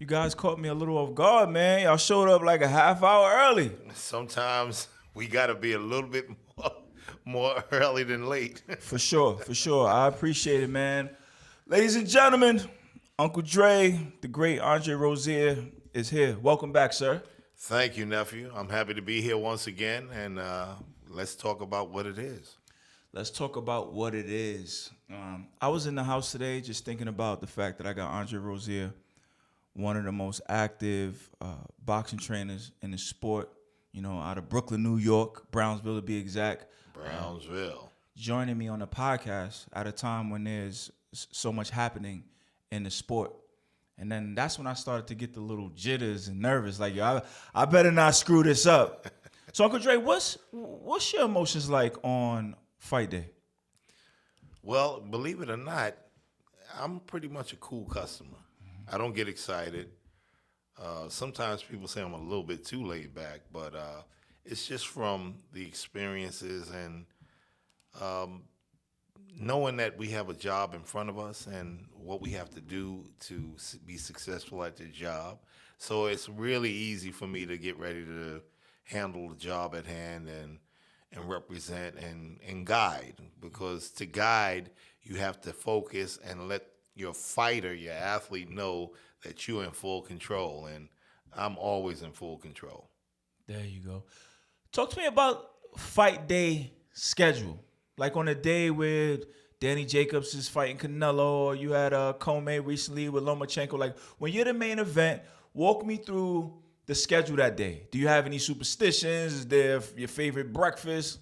You guys caught me a little off guard, man. Y'all showed up like a half hour early. Sometimes we got to be a little bit more early than late. For sure. I appreciate it, man. Ladies and gentlemen, Uncle Dre, the great Andre Rozier, is here. Welcome back, sir. Thank you, nephew. I'm happy to be here once again, and let's talk about what it is. Let's talk about what it is. I was in the house today just thinking about the fact that I got Andre Rozier, one of the most active boxing trainers in the sport, out of Brooklyn, New York, Brownsville to be exact. Brownsville. Joining me on the podcast at a time when there's so much happening in the sport. And then that's when I started to get the little jitters and nervous. Like, yo, I better not screw this up. So, Uncle Dre, what's your emotions like on fight day? Well, believe it or not, I'm pretty much a cool customer. I don't get excited. Sometimes people say I'm a little bit too laid back, but it's just from the experiences and knowing that we have a job in front of us and what we have to do to be successful at the job. So it's really easy for me to get ready to handle the job at hand and represent and guide, because to guide, you have to focus and let your fighter, your athlete know that you're in full control, and I'm always in full control. There you go. Talk to me about fight day schedule. Like on a day where Danny Jacobs is fighting Canelo, or you had a co-main recently with Lomachenko. Like when you're the main event, walk me through the schedule that day. Do you have any superstitions? Is there your favorite breakfast?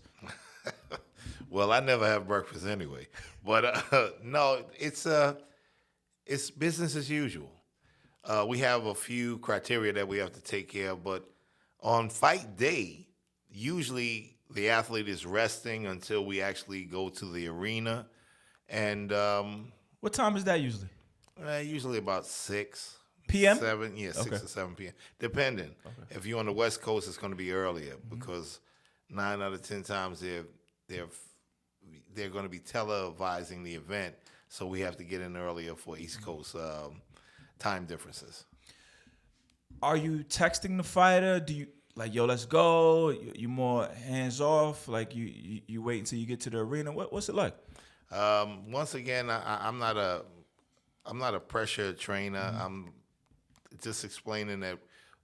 Well, I never have breakfast anyway. But no, it's business as usual. We have a few criteria that we have to take care of, but on fight day, usually the athlete is resting until we actually go to the arena. And what time is that usually? Usually about 6 p.m. 7, yeah, 6 or 7 p.m. Depending. Okay. If you're on the West Coast, it's going to be earlier because 9 out of 10 times they're going to be televising the event, so we have to get in earlier for East Coast time differences. Are you texting the fighter? Do you like, yo, let's go? You more hands off? Like you wait until you get to the arena? What's it like? Once again, I'm not a pressure trainer. I'm just explaining that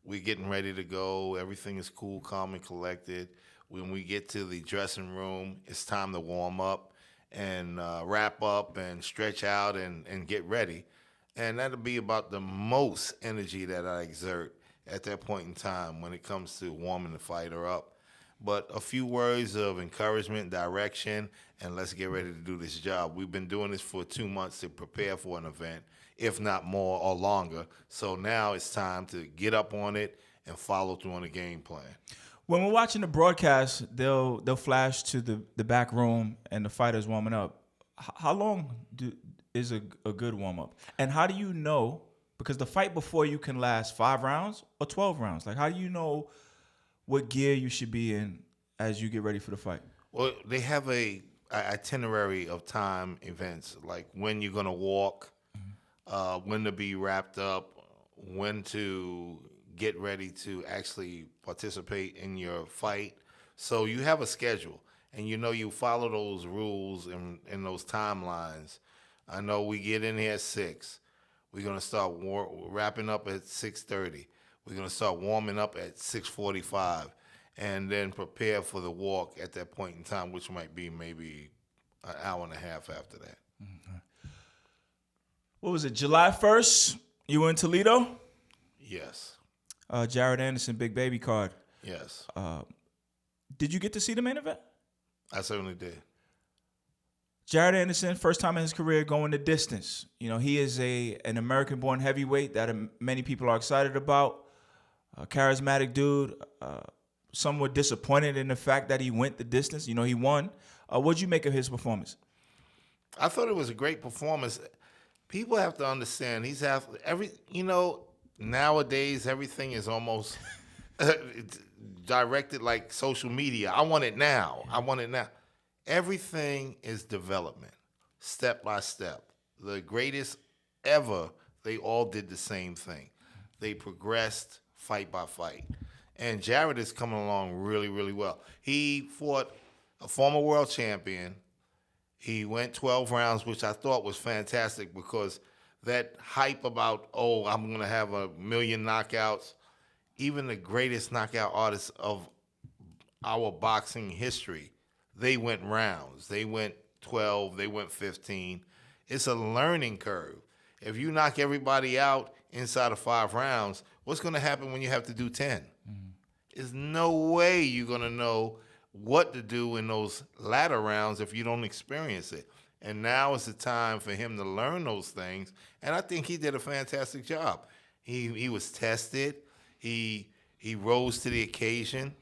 we're getting ready to go. Everything is cool, calm, and collected. When we get to the dressing room, it's time to warm up and wrap up and stretch out and get ready. And that'll be about the most energy that I exert at that point in time when it comes to warming the fighter up. But a few words of encouragement, direction, and let's get ready to do this job. We've been doing this for 2 months to prepare for an event, if not more or longer. So now it's time to get up on it and follow through on the game plan. When we're watching the broadcast, they'll flash to the back room and the fighter's warming up. How long is a good warm-up? And how do you know, because the fight before you can last 5 rounds or 12 rounds. Like, how do you know what gear you should be in as you get ready for the fight? Well, they have a itinerary of time events, like when you're going to walk, when to be wrapped up, when to get ready to actually participate in your fight. So you have a schedule, and you follow those rules and those timelines. I know we get in here at 6. We're going to start wrapping up at 6:30. We're going to start warming up at 6:45 and then prepare for the walk at that point in time, which might be maybe an hour and a half after that. Mm-hmm. What was it, July 1st? You were in Toledo? Yes. Jared Anderson, Big Baby card. Yes. Did you get to see the main event? I certainly did. Jared Anderson, first time in his career going the distance. He is an American-born heavyweight that many people are excited about. A charismatic dude. Some were disappointed in the fact that he went the distance. He won. What'd you make of his performance? I thought it was a great performance. People have to understand nowadays everything is almost directed like social media. I want it now. Everything is development, step by step. The greatest ever, they all did the same thing. They progressed fight by fight. And Jared is coming along really, really well. He fought a former world champion. He went 12 rounds, which I thought was fantastic because that hype about, I'm going to have 1 million knockouts, even the greatest knockout artists of our boxing history, they went rounds. They went 12, they went 15. It's a learning curve. If you knock everybody out inside of 5 rounds, what's going to happen when you have to do 10? There's no way you're going to know what to do in those latter rounds if you don't experience it. And now is the time for him to learn those things. And I think he did a fantastic job. He was tested. He rose to the occasion.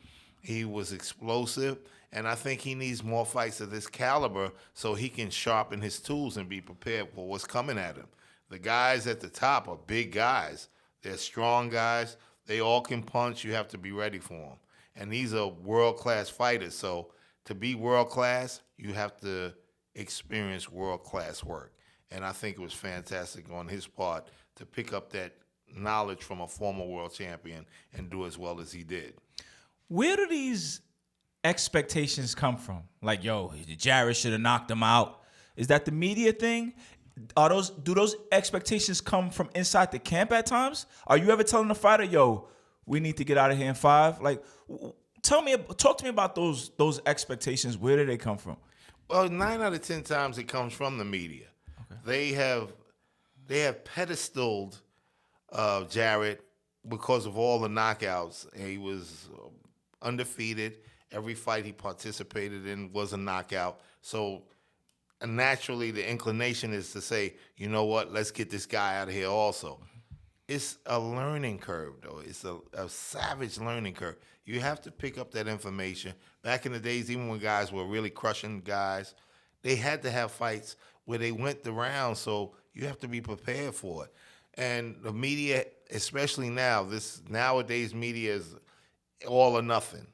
He was explosive. And I think he needs more fights of this caliber so he can sharpen his tools and be prepared for what's coming at him. The guys at the top are big guys. They're strong guys. They all can punch. You have to be ready for them. And these are world-class fighters. So to be world-class, you have to experience world-class work. And I think it was fantastic on his part to pick up that knowledge from a former world champion and do as well as he did. Where do these expectations come from? Like, Jared should have knocked him out. Is that the media thing? Do those expectations come from inside the camp at times? Are you ever telling the fighter, we need to get out of here in 5? Like, talk to me about those expectations. Where do they come from? Well, 9 out of 10 times it comes from the media. Okay. They have pedestaled Jared because of all the knockouts. He was undefeated. Every fight he participated in was a knockout. So naturally, the inclination is to say, you know what, let's get this guy out of here also. It's a learning curve, though. It's a savage learning curve. You have to pick up that information. Back in the days, even when guys were really crushing guys, they had to have fights where they went the round, so you have to be prepared for it. And the media, especially now, this nowadays media is all or nothing.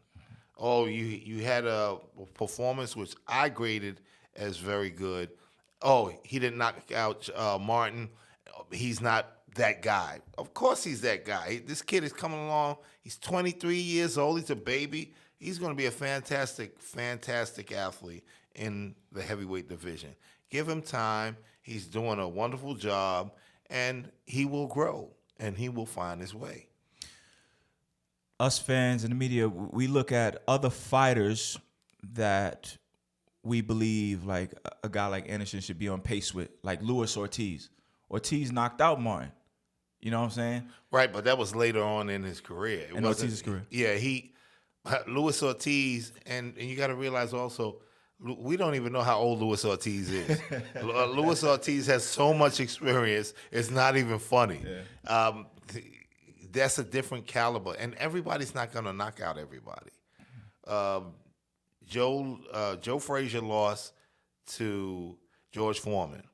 You had a performance which I graded as very good. He didn't knock out Martin. He's not that guy. Of course he's that guy. This kid is coming along. He's 23 years old. He's a baby. He's going to be a fantastic, fantastic athlete in the heavyweight division. Give him time. He's doing a wonderful job, and he will grow, and he will find his way. Us fans in the media, we look at other fighters that we believe like a guy like Ennis should be on pace with, like Luis Ortiz. Ortiz knocked out Martin. You know what I'm saying? Right, but that was later on in his career. In Ortiz's career. Yeah, Luis Ortiz, and you got to realize also, we don't even know how old Luis Ortiz is. Luis Ortiz has so much experience, it's not even funny. Yeah. That's a different caliber, and everybody's not going to knock out everybody. Joe Frazier lost to George Foreman.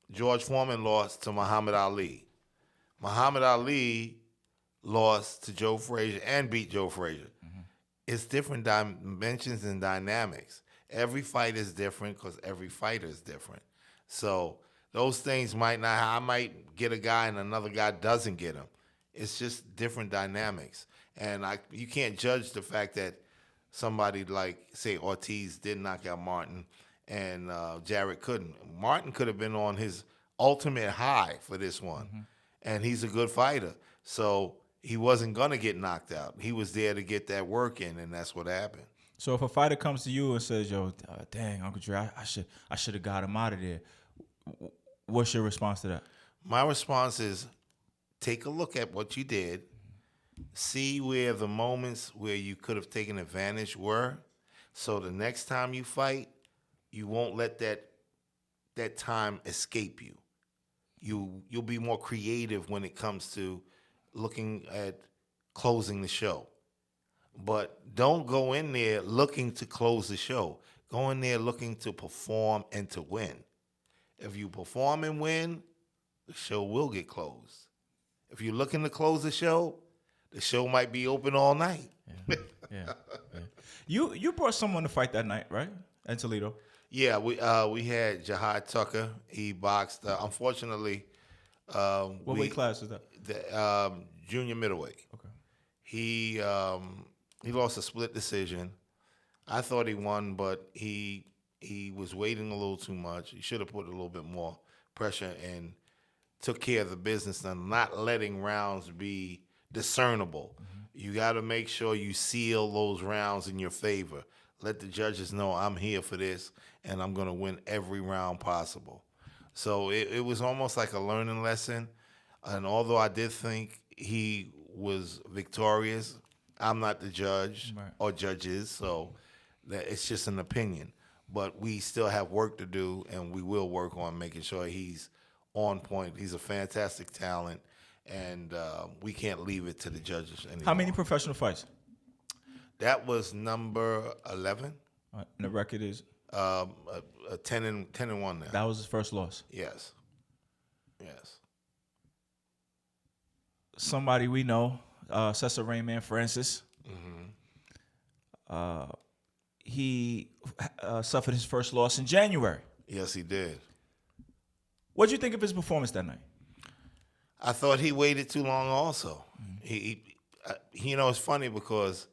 George Foreman lost to Muhammad Ali. Muhammad Ali lost to Joe Frazier and beat Joe Frazier. Mm-hmm. It's different dimensions and dynamics. Every fight is different because every fighter is different. So those things might not, I might get a guy and another guy doesn't get him. It's just different dynamics. And you can't judge the fact that somebody like, say, Ortiz did knock out Martin and Jared couldn't. Martin could have been on his ultimate high for this one. Mm-hmm. And he's a good fighter. So he wasn't going to get knocked out. He was there to get that work in, and that's what happened. So if a fighter comes to you and says, dang, Uncle Dre, I should have got him out of there, what's your response to that? My response is take a look at what you did, see where the moments where you could have taken advantage were, so the next time you fight, you won't let that time escape you. You'll be more creative when it comes to looking at closing the show. But don't go in there looking to close the show. Go in there looking to perform and to win. If you perform and win, the show will get closed. If you're looking to close the show might be open all night. Yeah. You brought someone to fight that night, right? In Toledo. Yeah, we had Jahi Tucker. He boxed. Unfortunately, what weight class is that? junior middleweight. Okay. He lost a split decision. I thought he won, but he was waiting a little too much. He should have put a little bit more pressure and took care of the business and not letting rounds be discernible. You got to make sure you seal those rounds in your favor. Let the judges know I'm here for this, and I'm going to win every round possible. So it was almost like a learning lesson. And although I did think he was victorious, I'm not the judge or judges, so it's just an opinion. But we still have work to do, and we will work on making sure he's on point. He's a fantastic talent, and we can't leave it to the judges anymore. How many professional fights? That was number 11. And the record is? 10-1 now. That was his first loss. Yes. Somebody we know, Cesar Rainman Francis. He suffered his first loss in January. Yes, he did. What did you think of his performance that night? I thought he waited too long also. He it's funny because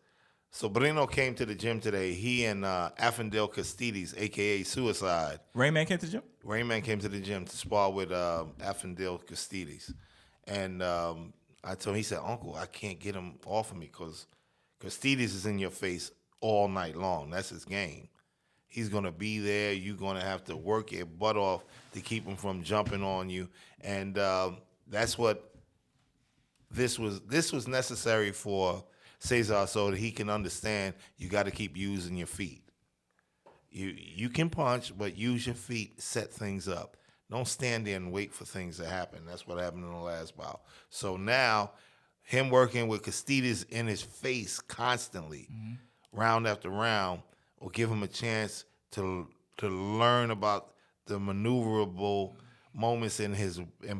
Sobrino came to the gym today. He and Avfandil Khurtsidze, a.k.a. Suicide. Rainman came to the gym? Rainman came to the gym to spar with Avfandil Khurtsidze. And I told him, he said, Uncle, I can't get him off of me because Khurtsidze is in your face all night long. That's his game. He's going to be there. You're going to have to work your butt off to keep him from jumping on you. And that's what this was necessary for Cesar, so that he can understand you got to keep using your feet. You can punch, but use your feet, set things up. Don't stand there and wait for things to happen. That's what happened in the last bout. So now, him working with Khurtsidze in his face constantly, round after round, will give him a chance to learn about the maneuverable moments in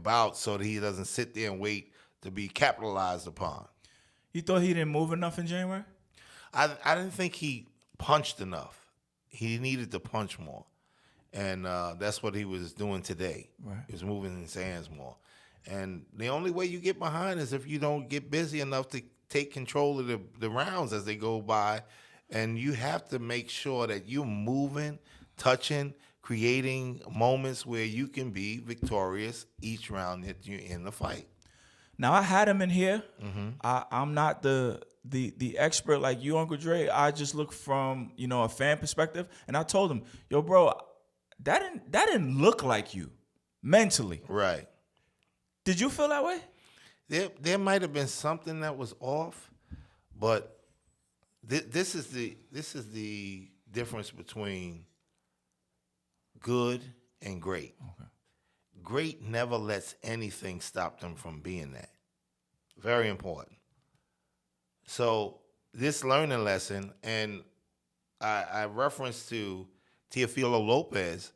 bouts, so that he doesn't sit there and wait to be capitalized upon. You thought he didn't move enough in January? I didn't think he punched enough. He needed to punch more. And that's what he was doing today. Right. He was moving his hands more. And the only way you get behind is if you don't get busy enough to take control of the rounds as they go by. And you have to make sure that you're moving, touching, creating moments where you can be victorious each round that you're in the fight. Now, I had him in here. I'm not the expert like you, Uncle Dre. I just look from, a fan perspective. And I told him, yo, bro, that didn't look like you mentally. Right. Did you feel that way? There might have been something that was off, but this is the difference between good and great. Okay. Great never lets anything stop them from being that. Very important. So this learning lesson, and I referenced to Teofimo Lopez,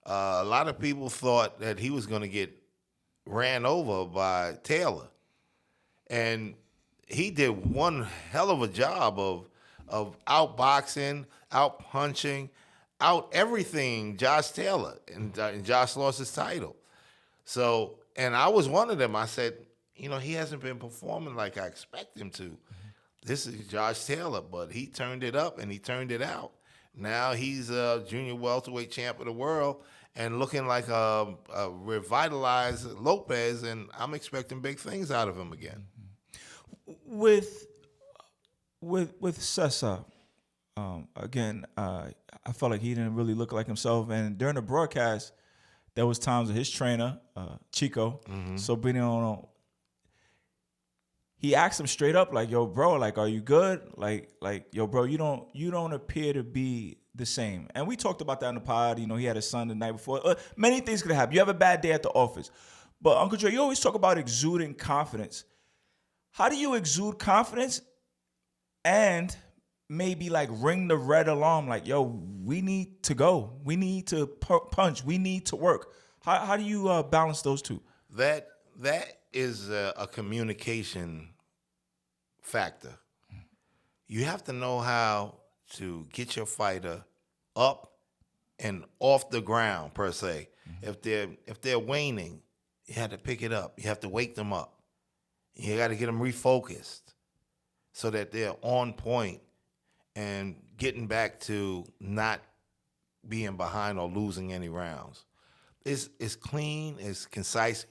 a lot of people thought that he was going to get ran over by Taylor. And he did one hell of a job of outboxing, out-punching, out everything Josh Taylor, and Josh lost his title. So, and I was one of them. I said, he hasn't been performing like I expect him to. This is Josh Taylor, but he turned it up and he turned it out. Now he's a junior welterweight champ of the world and looking like a revitalized Lopez, and I'm expecting big things out of him again. With Cesar, again, I felt like he didn't really look like himself. And during the broadcast, there was times that his trainer, Chico, Sobrino, he asked him straight up, like, yo, bro, like, are you good? Like, yo, bro, you don't appear to be the same. And we talked about that in the pod. He had a son the night before. Many things could happen. You have a bad day at the office. But Uncle Dre, you always talk about exuding confidence. How do you exude confidence and maybe like ring the red alarm, like, yo, we need to go. We need to punch. We need to work. How do you balance those two? That is a communication factor. You have to know how to get your fighter up and off the ground, per se. If they're waning, you have to pick it up. You have to wake them up. You got to get them refocused so that they're on point and getting back to not being behind or losing any rounds. It's clean, it's concise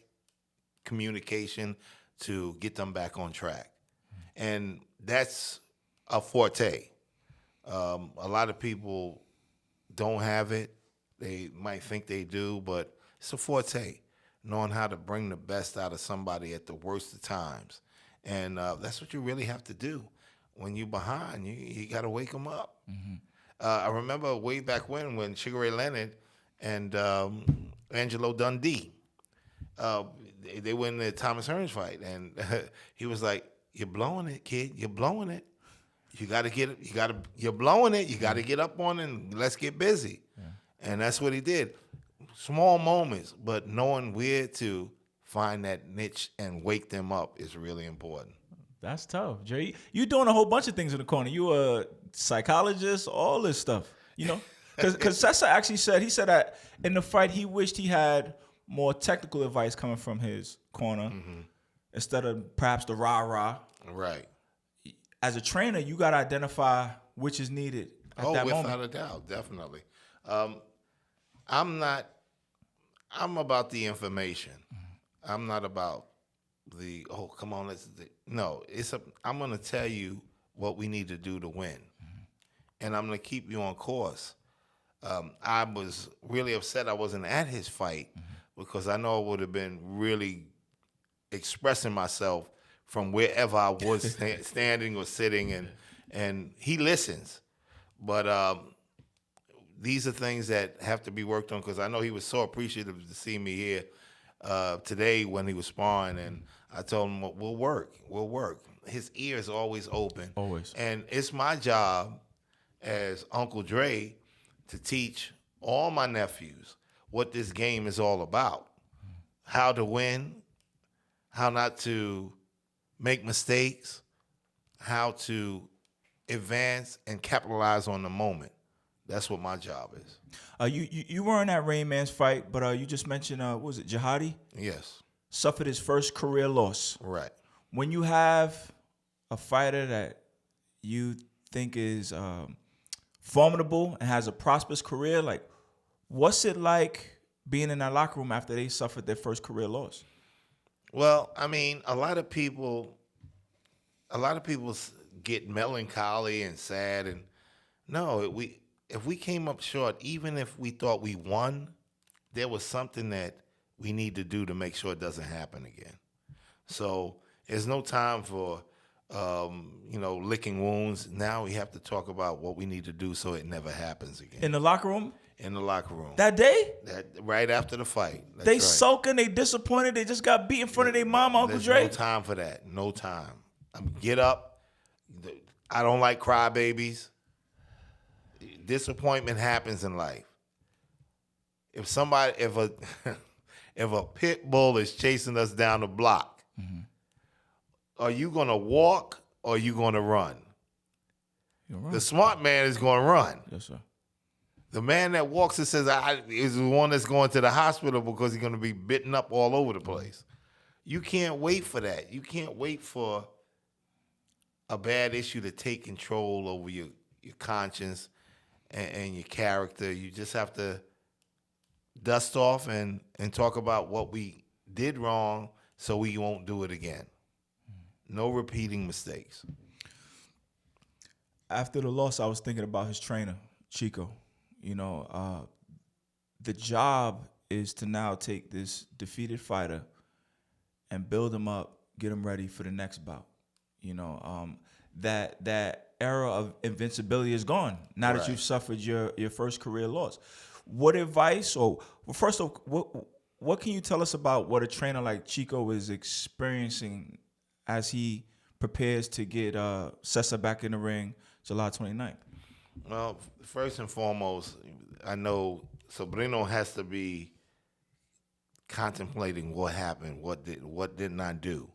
communication to get them back on track. And that's a forte. A lot of people don't have it. They might think they do, but it's a forte, knowing how to bring the best out of somebody at the worst of times. And that's what you really have to do. When you're behind, you got to wake them up. Mm-hmm. I remember way back when Sugar Ray Leonard and Angelo Dundee, they were in the Thomas Hearns fight, and he was like, "You're blowing it, kid. You're blowing it. You got to get it. You're blowing it. You got to get up on it, and let's get busy." Yeah. And that's what he did. Small moments, but knowing where to find that niche and wake them up is really important. That's tough, Jay. You're doing a whole bunch of things in the corner. You a psychologist, all this stuff, you know? Because Cesar actually said that in the fight he wished he had more technical advice coming from his corner instead of perhaps the rah-rah. Right. As a trainer, you got to identify which is needed at that moment. Without a doubt, definitely. I'm about the information. I'm not about the, come on, I'm going to tell you what we need to do to win. And I'm going to keep you on course. I was really upset I wasn't at his fight because I know I would have been really expressing myself from wherever I was standing or sitting, and he listens. But these are things that have to be worked on because I know he was so appreciative to see me here today when he was sparring, and I told him, we'll work. His ear is always open. Always. And it's my job as Uncle Dre to teach all my nephews what this game is all about, how to win, how not to make mistakes, how to advance and capitalize on the moment. That's what my job is. You weren't at Rainman's fight, but you just mentioned, what was it, Jahi? Yes. Suffered his first career loss. Right. When you have a fighter that you think is formidable and has a prosperous career, like, what's it like being in that locker room after they suffered their first career loss? Well, I mean, a lot of people get melancholy and sad, and no, if we came up short, even if we thought we won, there was something that we need to do to make sure it doesn't happen again. So there's no time for licking wounds. Now we have to talk about what we need to do so it never happens again. In the locker room? In the locker room. That day? Right after the fight. That's they right. Sulking, they disappointed, they just got beat in front of their mama, Uncle Dre. No time for that. No time. Get up. I don't like crybabies. Disappointment happens in life. If a pit bull is chasing us down the block, are you going to walk or are you going to run? The smart man is going to run. Yes, sir. The man that walks and says, is the one that's going to the hospital because he's going to be bitten up all over the place. You can't wait for that. You can't wait for a bad issue to take control over your conscience and your character. You just have to dust off and talk about what we did wrong so we won't do it again. No repeating mistakes. After the loss, I was thinking about his trainer, Chico. The job is to now take this defeated fighter and build him up, get him ready for the next bout. That era of invincibility is gone now that you've suffered your first career loss. What advice, first off, what can you tell us about what a trainer like Chico is experiencing as he prepares to get Cesar back in the ring July 29th? Well, first and foremost, I know Sobrino has to be contemplating what happened, what didn't I do.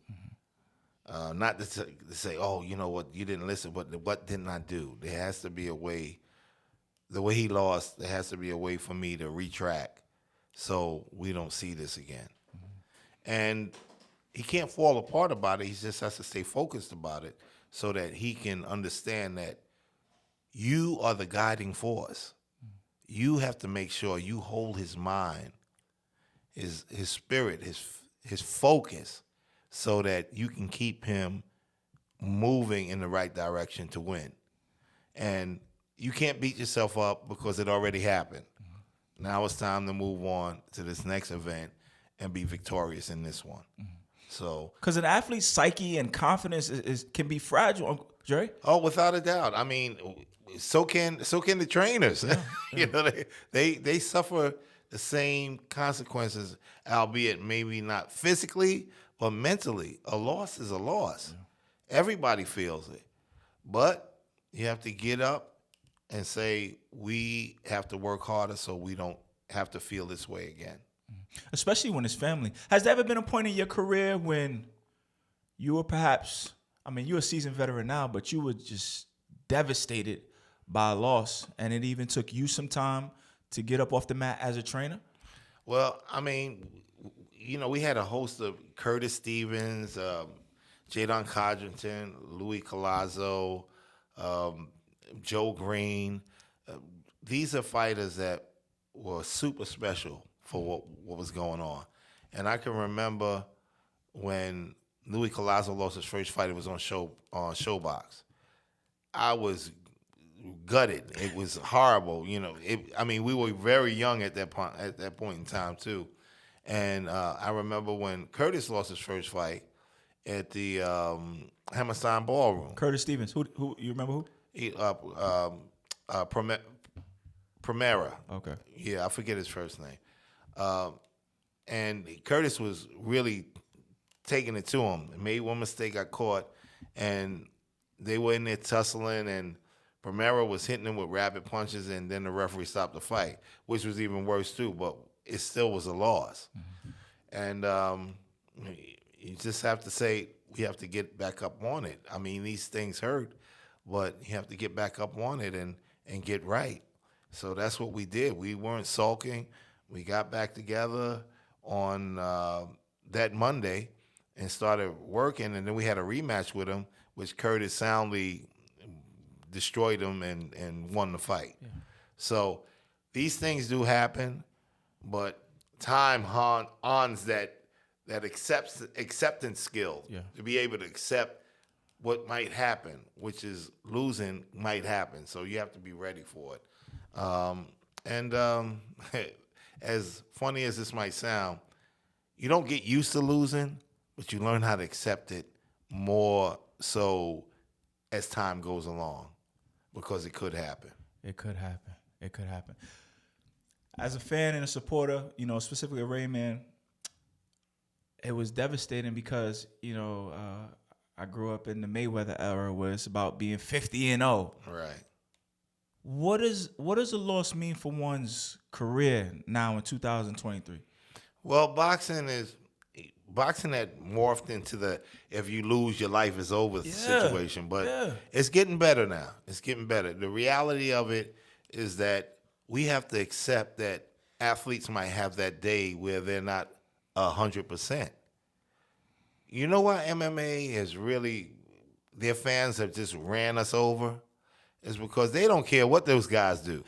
Not to say, oh, you know what, you didn't listen, but what didn't I do? There has to be a way. The way he lost, there has to be a way for me to retract so we don't see this again. And he can't fall apart about it. He just has to stay focused about it so that he can understand that you are the guiding force. You have to make sure you hold his mind, his spirit, his focus, so that you can keep him moving in the right direction to win. And you can't beat yourself up because it already happened. Mm-hmm. Now it's time to move on to this next event and be victorious in this one. Mm-hmm. So, because an athlete's psyche and confidence can be fragile, Jerry. Oh, without a doubt. I mean, so can the trainers. Yeah, yeah. You know, they suffer the same consequences, albeit maybe not physically, but mentally. A loss is a loss. Yeah. Everybody feels it. But you have to get up and say, we have to work harder so we don't have to feel this way again. Especially when it's family. Has there ever been a point in your career when you were perhaps, I mean, you're a seasoned veteran now, but you were just devastated by a loss, and it even took you some time to get up off the mat as a trainer? Well, I mean, you know, we had a host of Curtis Stevens, Jaron Codrington, Louis Collazo, Joe Green. These are fighters that were super special for what was going on. And I can remember when Louis Collazo lost his first fight, it was on Showbox. I was gutted. It was horrible. You know, we were very young at that point in time too. And I remember when Curtis lost his first fight at the Hammerstein Ballroom. Curtis Stevens. Who you remember who? Primera. Okay. Yeah, I forget his first name. And Curtis was really taking it to him. Made one mistake, got caught, and they were in there tussling, and Primera was hitting him with rapid punches, and then the referee stopped the fight, which was even worse too, but it still was a loss. Mm-hmm. And you just have to say, we have to get back up on it. I mean, these things hurt, but you have to get back up on it and get right. So that's what we did. We weren't sulking. We got back together on that Monday and started working, and then we had a rematch with him, which Curtis soundly destroyed him and won the fight. Yeah. So these things do happen, but time ons that acceptance skill to be able to accept what might happen, which is losing might happen. So you have to be ready for it. As funny as this might sound, you don't get used to losing, but you learn how to accept it more so as time goes along, because it could happen. It could happen. It could happen. As a fan and a supporter, you know, specifically a Rainman, it was devastating because, you know, I grew up in the Mayweather era where it's about being 50-0. Right. What does a loss mean for one's career now in 2023? Well, boxing had morphed into the if you lose, your life is over situation. But it's getting better now. It's getting better. The reality of it is that we have to accept that athletes might have that day where they're not 100%. You know why MMA has really, their fans have just ran us over? Is because they don't care what those guys do.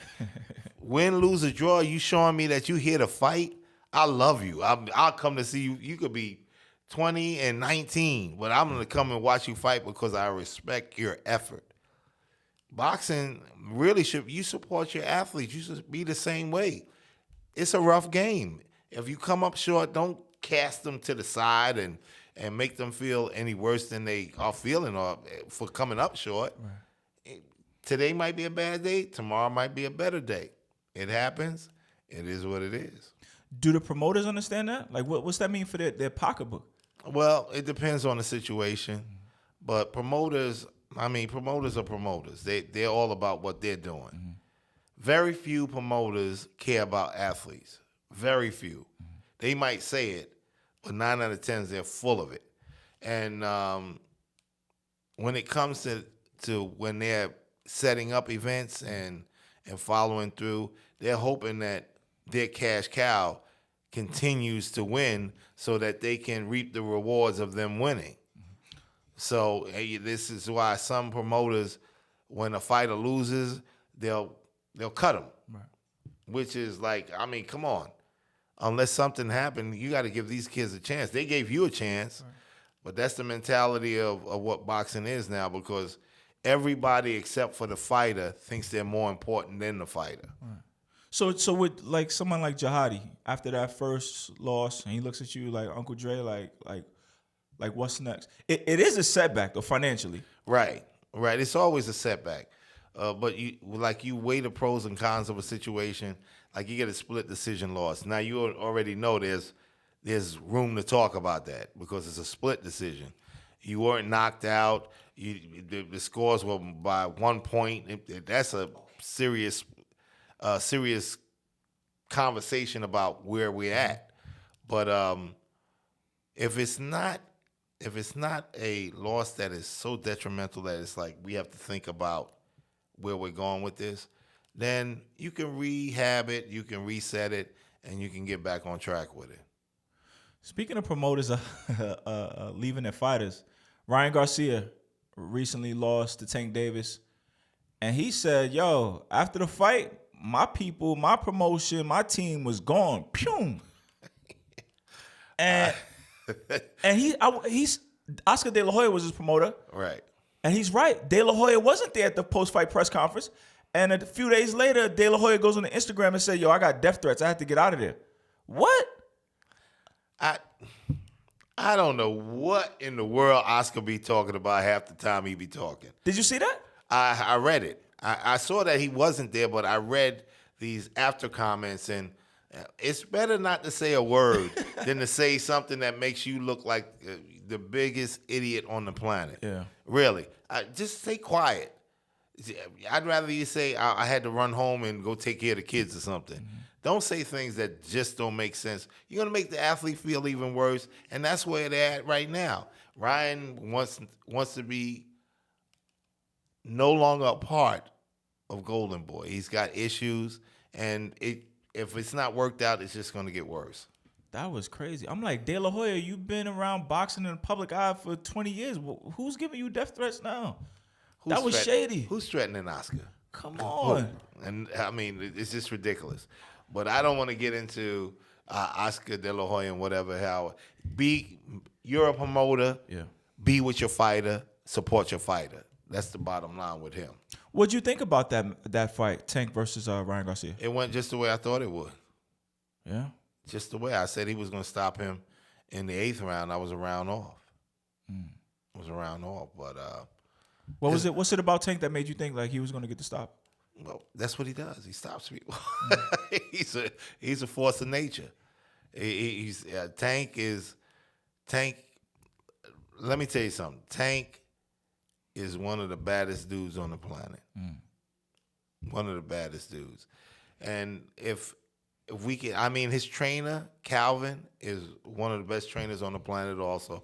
Win, lose, or draw, you showing me that you here to fight, I love you. I'll come to see you. You could be 20 and 19, but I'm going to come and watch you fight because I respect your effort. Boxing really you support your athletes. You should be the same way. It's a rough game. If you come up short, don't cast them to the side and make them feel any worse than they are feeling or for coming up short. Right. Today might be a bad day. Tomorrow might be a better day. It happens. It is what it is. Do the promoters understand that? Like, what's that mean for their pocketbook? Well, it depends on the situation. Mm-hmm. But promoters are promoters. They're all about what they're doing. Mm-hmm. Very few promoters care about athletes. Very few. Mm-hmm. They might say it, but 9 out of 10 they're full of it. And when it comes to when they're setting up events and following through, they're hoping that their cash cow continues to win so that they can reap the rewards of them winning. So this is why some promoters, when a fighter loses, they'll cut him. Right. Which is like, I mean, come on. Unless something happened, you got to give these kids a chance. They gave you a chance, right. But that's the mentality of what boxing is now, because everybody except for the fighter thinks they're more important than the fighter. Right. So with like someone like Jahi, after that first loss, and he looks at you like Uncle Dre, like what's next? It is a setback though, financially. Right. It's always a setback. But you weigh the pros and cons of a situation. Like you get a split decision loss. Now you already know there's room to talk about that because it's a split decision. You weren't knocked out. The scores were by 1 point. That's a serious conversation about where we're at. But if it's not a loss that is so detrimental that it's like we have to think about where we're going with this, then you can rehab it, you can reset it, and you can get back on track with it. Speaking of promoters leaving their fighters, Ryan Garcia recently lost to Tank Davis, and he said, yo, after the fight, my people, my promotion, my team was gone. Pew! And he's Oscar De La Hoya was his promoter. Right. And he's right. De La Hoya wasn't there at the post-fight press conference. And a few days later, De La Hoya goes on the Instagram and said, yo, I got death threats. I have to get out of there. What? I don't know what in the world Oscar be talking about half the time he be talking. Did you see that? I read it. I saw that he wasn't there, but I read these after comments, and it's better not to say a word than to say something that makes you look like the biggest idiot on the planet. Yeah. Really. Just stay quiet. I'd rather you say I had to run home and go take care of the kids or something. Mm-hmm. Don't say things that just don't make sense. You're going to make the athlete feel even worse, and that's where they're at right now. Ryan wants to be no longer a part of Golden Boy. He's got issues, and if it's not worked out, it's just going to get worse. That was crazy. I'm like, De La Hoya, you've been around boxing in the public eye for 20 years. Who's giving you death threats now? That was shady. Who's threatening Oscar? Come on. And I mean, it's just ridiculous. But I don't want to get into Oscar De La Hoya and whatever. You're a promoter. Yeah. Be with your fighter. Support your fighter. That's the bottom line with him. What'd you think about that fight, Tank versus Ryan Garcia? It went just the way I thought it would. Yeah. Just the way I said he was going to stop him in the 8th round. I was a round off. But what's it about Tank that made you think like he was going to get the stop? Well, that's what he does. He stops people. He's a force of nature. Tank. Let me tell you something. Tank is one of the baddest dudes on the planet. One of the baddest dudes. And if we can, I mean, his trainer Calvin is one of the best trainers on the planet. Also,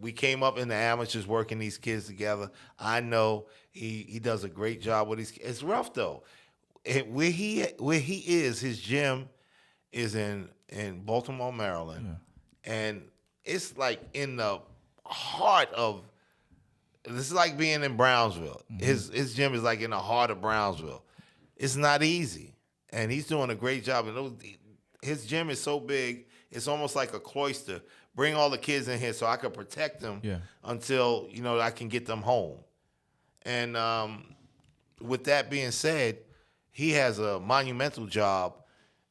we came up in the amateurs working these kids together. I know he does a great job with these kids. It's rough though. Where he is, his gym is in Baltimore, Maryland, and it's like in the heart of. This is like being in Brownsville. Mm-hmm. His gym is like in the heart of Brownsville. It's not easy, and he's doing a great job. And his gym is so big, it's almost like a cloister. Bring all the kids in here so I can protect them until I can get them home. And with that being said, he has a monumental job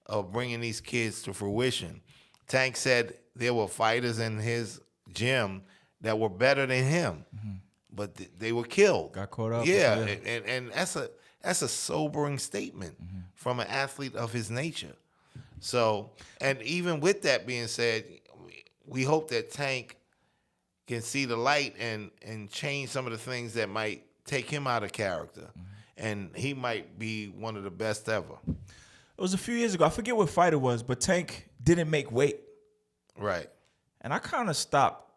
of bringing these kids to fruition. Tank said there were fighters in his gym that were better than him, but they were killed. Got caught up. Yeah, and that's a sobering statement from an athlete of his nature. So, and even with that being said, we hope that Tank can see the light and change some of the things that might take him out of character. And he might be one of the best ever. It was a few years ago. I forget what fight it was, but Tank didn't make weight. Right. And I kind of stopped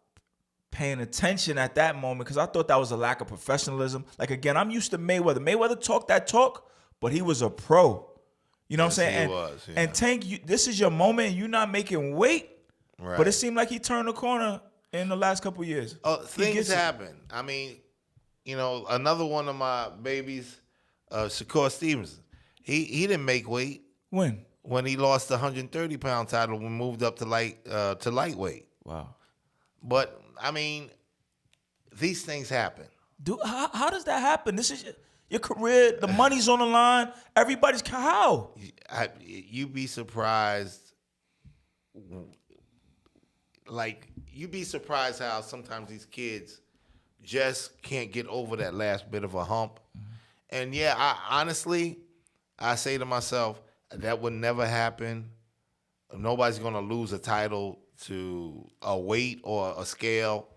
paying attention at that moment because I thought that was a lack of professionalism. Like, again, I'm used to Mayweather. Mayweather talked that talk, but he was a pro. You know what I'm saying? He And, was, yeah. and Tank, this is your moment. And you're not making weight. Right. But it seemed like he turned the corner in the last couple of years. Things happen. I mean, another one of my babies, Shakur Stevenson, he didn't make weight. When he lost the 130-pound title and moved up to lightweight. Wow. But, I mean, these things happen. Dude, how does that happen? This is your career. The money's on the line. Everybody's how? You'd be surprised. You'd be surprised how sometimes these kids just can't get over that last bit of a hump. Mm-hmm. And, yeah, I say to myself, that would never happen. Nobody's going to lose a title to a weight or a scale.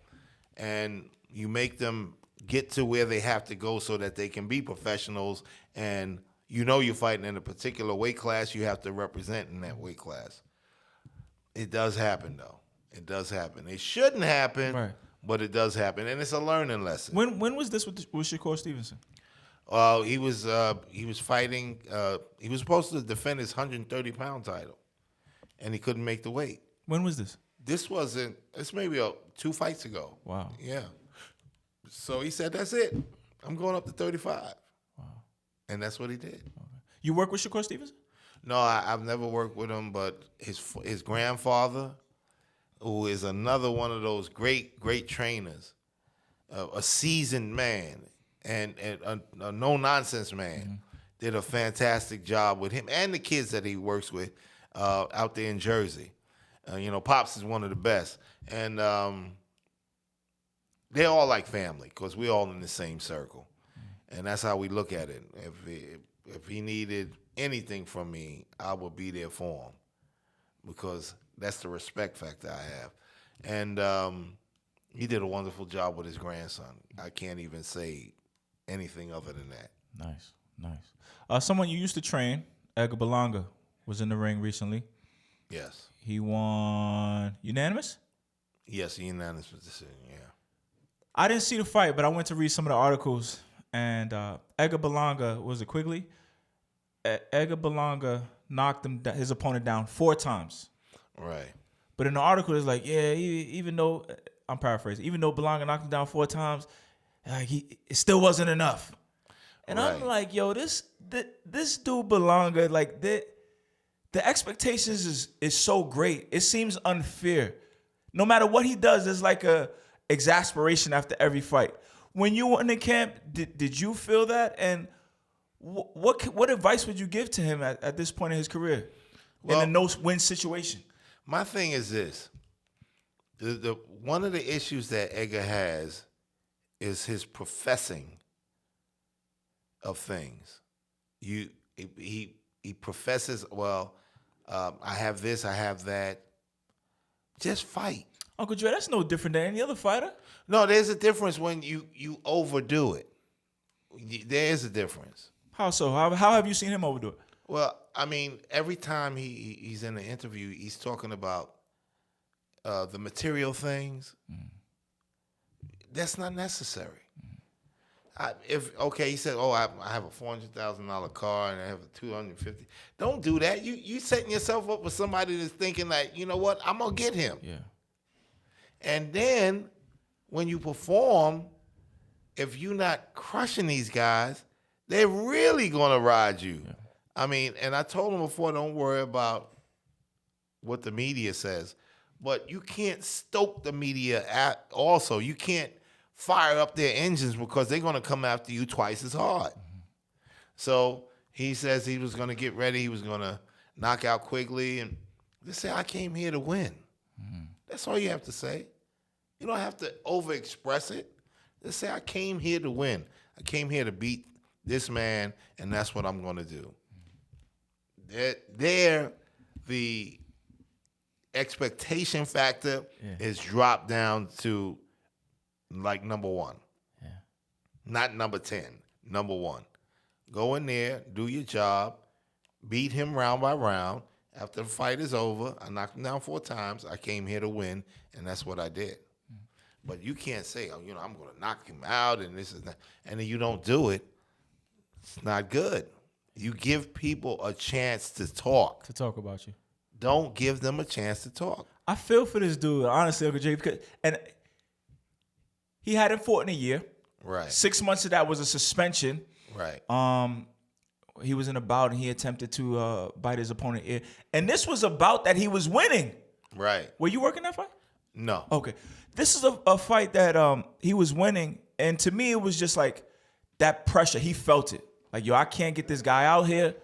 And you make them get to where they have to go so that they can be professionals. And you're fighting in a particular weight class. You have to represent in that weight class. It does happen, though. It does happen. It shouldn't happen, right, but it does happen. And it's a learning lesson. When was this with Shakur Stevenson? He was fighting. He was supposed to defend his 130-pound title, and he couldn't make the weight. When was this? It's maybe 2 fights ago. Wow. Yeah. So he said, "That's it. I'm going up to 35." Wow. And that's what he did. Okay. You work with Shakur Stevenson? No, I've never worked with him, but his grandfather, who is another one of those great trainers, a seasoned man. And a no-nonsense man, mm-hmm, did a fantastic job with him and the kids that he works with out there in Jersey. Pops is one of the best. And they're all like family because we're all in the same circle. Mm-hmm. And that's how we look at it. If he needed anything from me, I would be there for him because that's the respect factor I have. And he did a wonderful job with his grandson. I can't even say anything other than that. Nice. Someone you used to train, Edgar Berlanga, was in the ring recently. Yes. He won unanimous? Yes, unanimous decision, yeah. I didn't see the fight, but I went to read some of the articles, and Edgar Berlanga, was it Quigley? Edgar Berlanga knocked his opponent down 4 times. Right. But in the article, it's like, yeah, even though, I'm paraphrasing, even though Berlanga knocked him down 4 times, it still wasn't enough. And right. I'm like, yo, this dude Berlanga, like the expectations is so great. It seems unfair. No matter what he does, there's like a exasperation after every fight. When you were in the camp, did you feel that? And what advice would you give to him at this point in his career, in a no-win situation? My thing is this: one of the issues that Edgar has is his professing of things. He professes, I have this, I have that. Just fight. Uncle Dre, that's no different than any other fighter. No, there's a difference when you overdo it. There is a difference. How so? How have you seen him overdo it? Well, I mean, every time he's in an interview, he's talking about the material things. Mm. That's not necessary. He said, I have a $400,000 car and I have a $250,000. Don't do that. You setting yourself up with somebody that's thinking like, you know what, I'm gonna get him. Yeah. And then when you perform, if you're not crushing these guys, they're really gonna ride you. Yeah. I mean, and I told him before, don't worry about what the media says, but you can't stoke the media also. You can't fire up their engines because they're going to come after you twice as hard. Mm-hmm. So he says he was going to get ready. He was going to knock out Quigley and just say, I came here to win. Mm-hmm. That's all you have to say. You don't have to overexpress it. Just say, I came here to win. I came here to beat this man, and that's what I'm going to do. There, the expectation factor is dropped down to like number 1. Yeah. Not number 10, number 1. Go in there, do your job, beat him round by round. After the fight is over, I knocked him down 4 times. I came here to win, and that's what I did. Mm. But you can't say, I'm going to knock him out and this is that, and then you don't do it. It's not good. You give people a chance to talk. To talk about you. Don't give them a chance to talk. I feel for this dude, honestly, Uncle Jay, because he hadn't fought in a year. Right. 6 months of that was a suspension. Right. He was in a bout and he attempted to bite his opponent ear. And this was a bout that he was winning. Right. Were you working that fight? No. Okay. This is a fight that he was winning. And to me, it was just like that pressure. He felt it. Like, yo, I can't get this guy out here,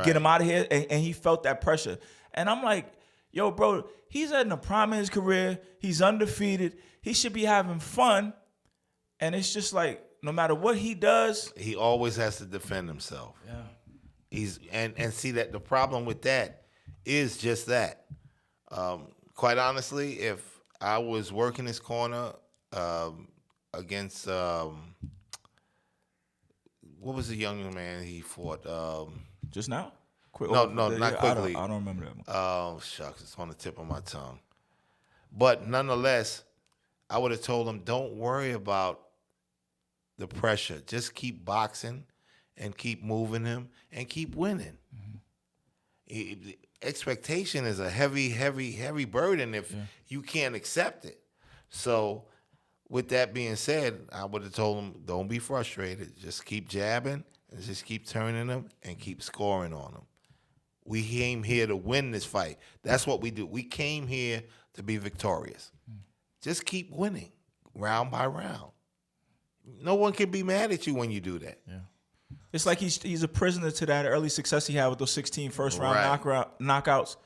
get him out of here. And he felt that pressure. And I'm like, yo, bro, he's at the prime of his career. He's undefeated. He should be having fun. And it's just like, no matter what he does, he always has to defend himself. Yeah. And see that the problem with that is just that. Quite honestly, if I was working his corner against what was the young man he fought? Just now? No, not quickly. I don't remember that one. Oh, shucks. It's on the tip of my tongue. But nonetheless, I would have told him, don't worry about the pressure. Just keep boxing and keep moving him and keep winning. Expectation is a heavy, heavy, heavy burden if you can't accept it. So with that being said, I would have told him, don't be frustrated. Just keep jabbing and just keep turning them and keep scoring on them. We came here to win this fight. That's what we do. We came here to be victorious. Just keep winning round by round. No one can be mad at you when you do that. Yeah. It's like he's a prisoner to that early success he had with those 16 first-round knockouts,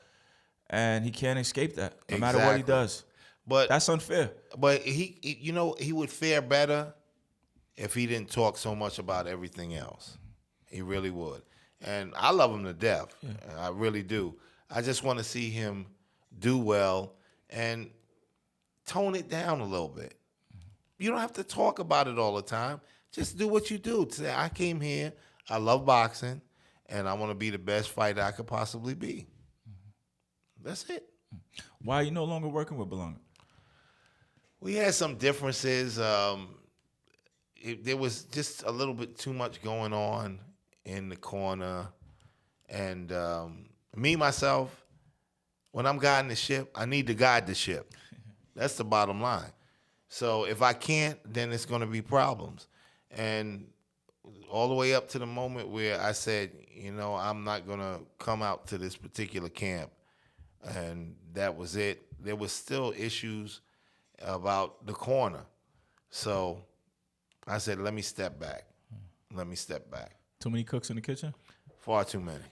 and he can't escape that no matter what he does. But that's unfair. But he would fare better if he didn't talk so much about everything else. He really would. And I love him to death. Yeah. I really do. I just want to see him do well and tone it down a little bit. You don't have to talk about it all the time. Just do what you do. Say, I came here, I love boxing, and I want to be the best fighter I could possibly be. That's it. Why are you no longer working with Berlanga? We had some differences. There was just a little bit too much going on in the corner. And me, myself, when I'm guiding the ship, I need to guide the ship. That's the bottom line. So if I can't, then it's going to be problems. And all the way up to the moment where I said, I'm not going to come out to this particular camp. And that was it. There was still issues about the corner. So I said, let me step back. Too many cooks in the kitchen? Far too many.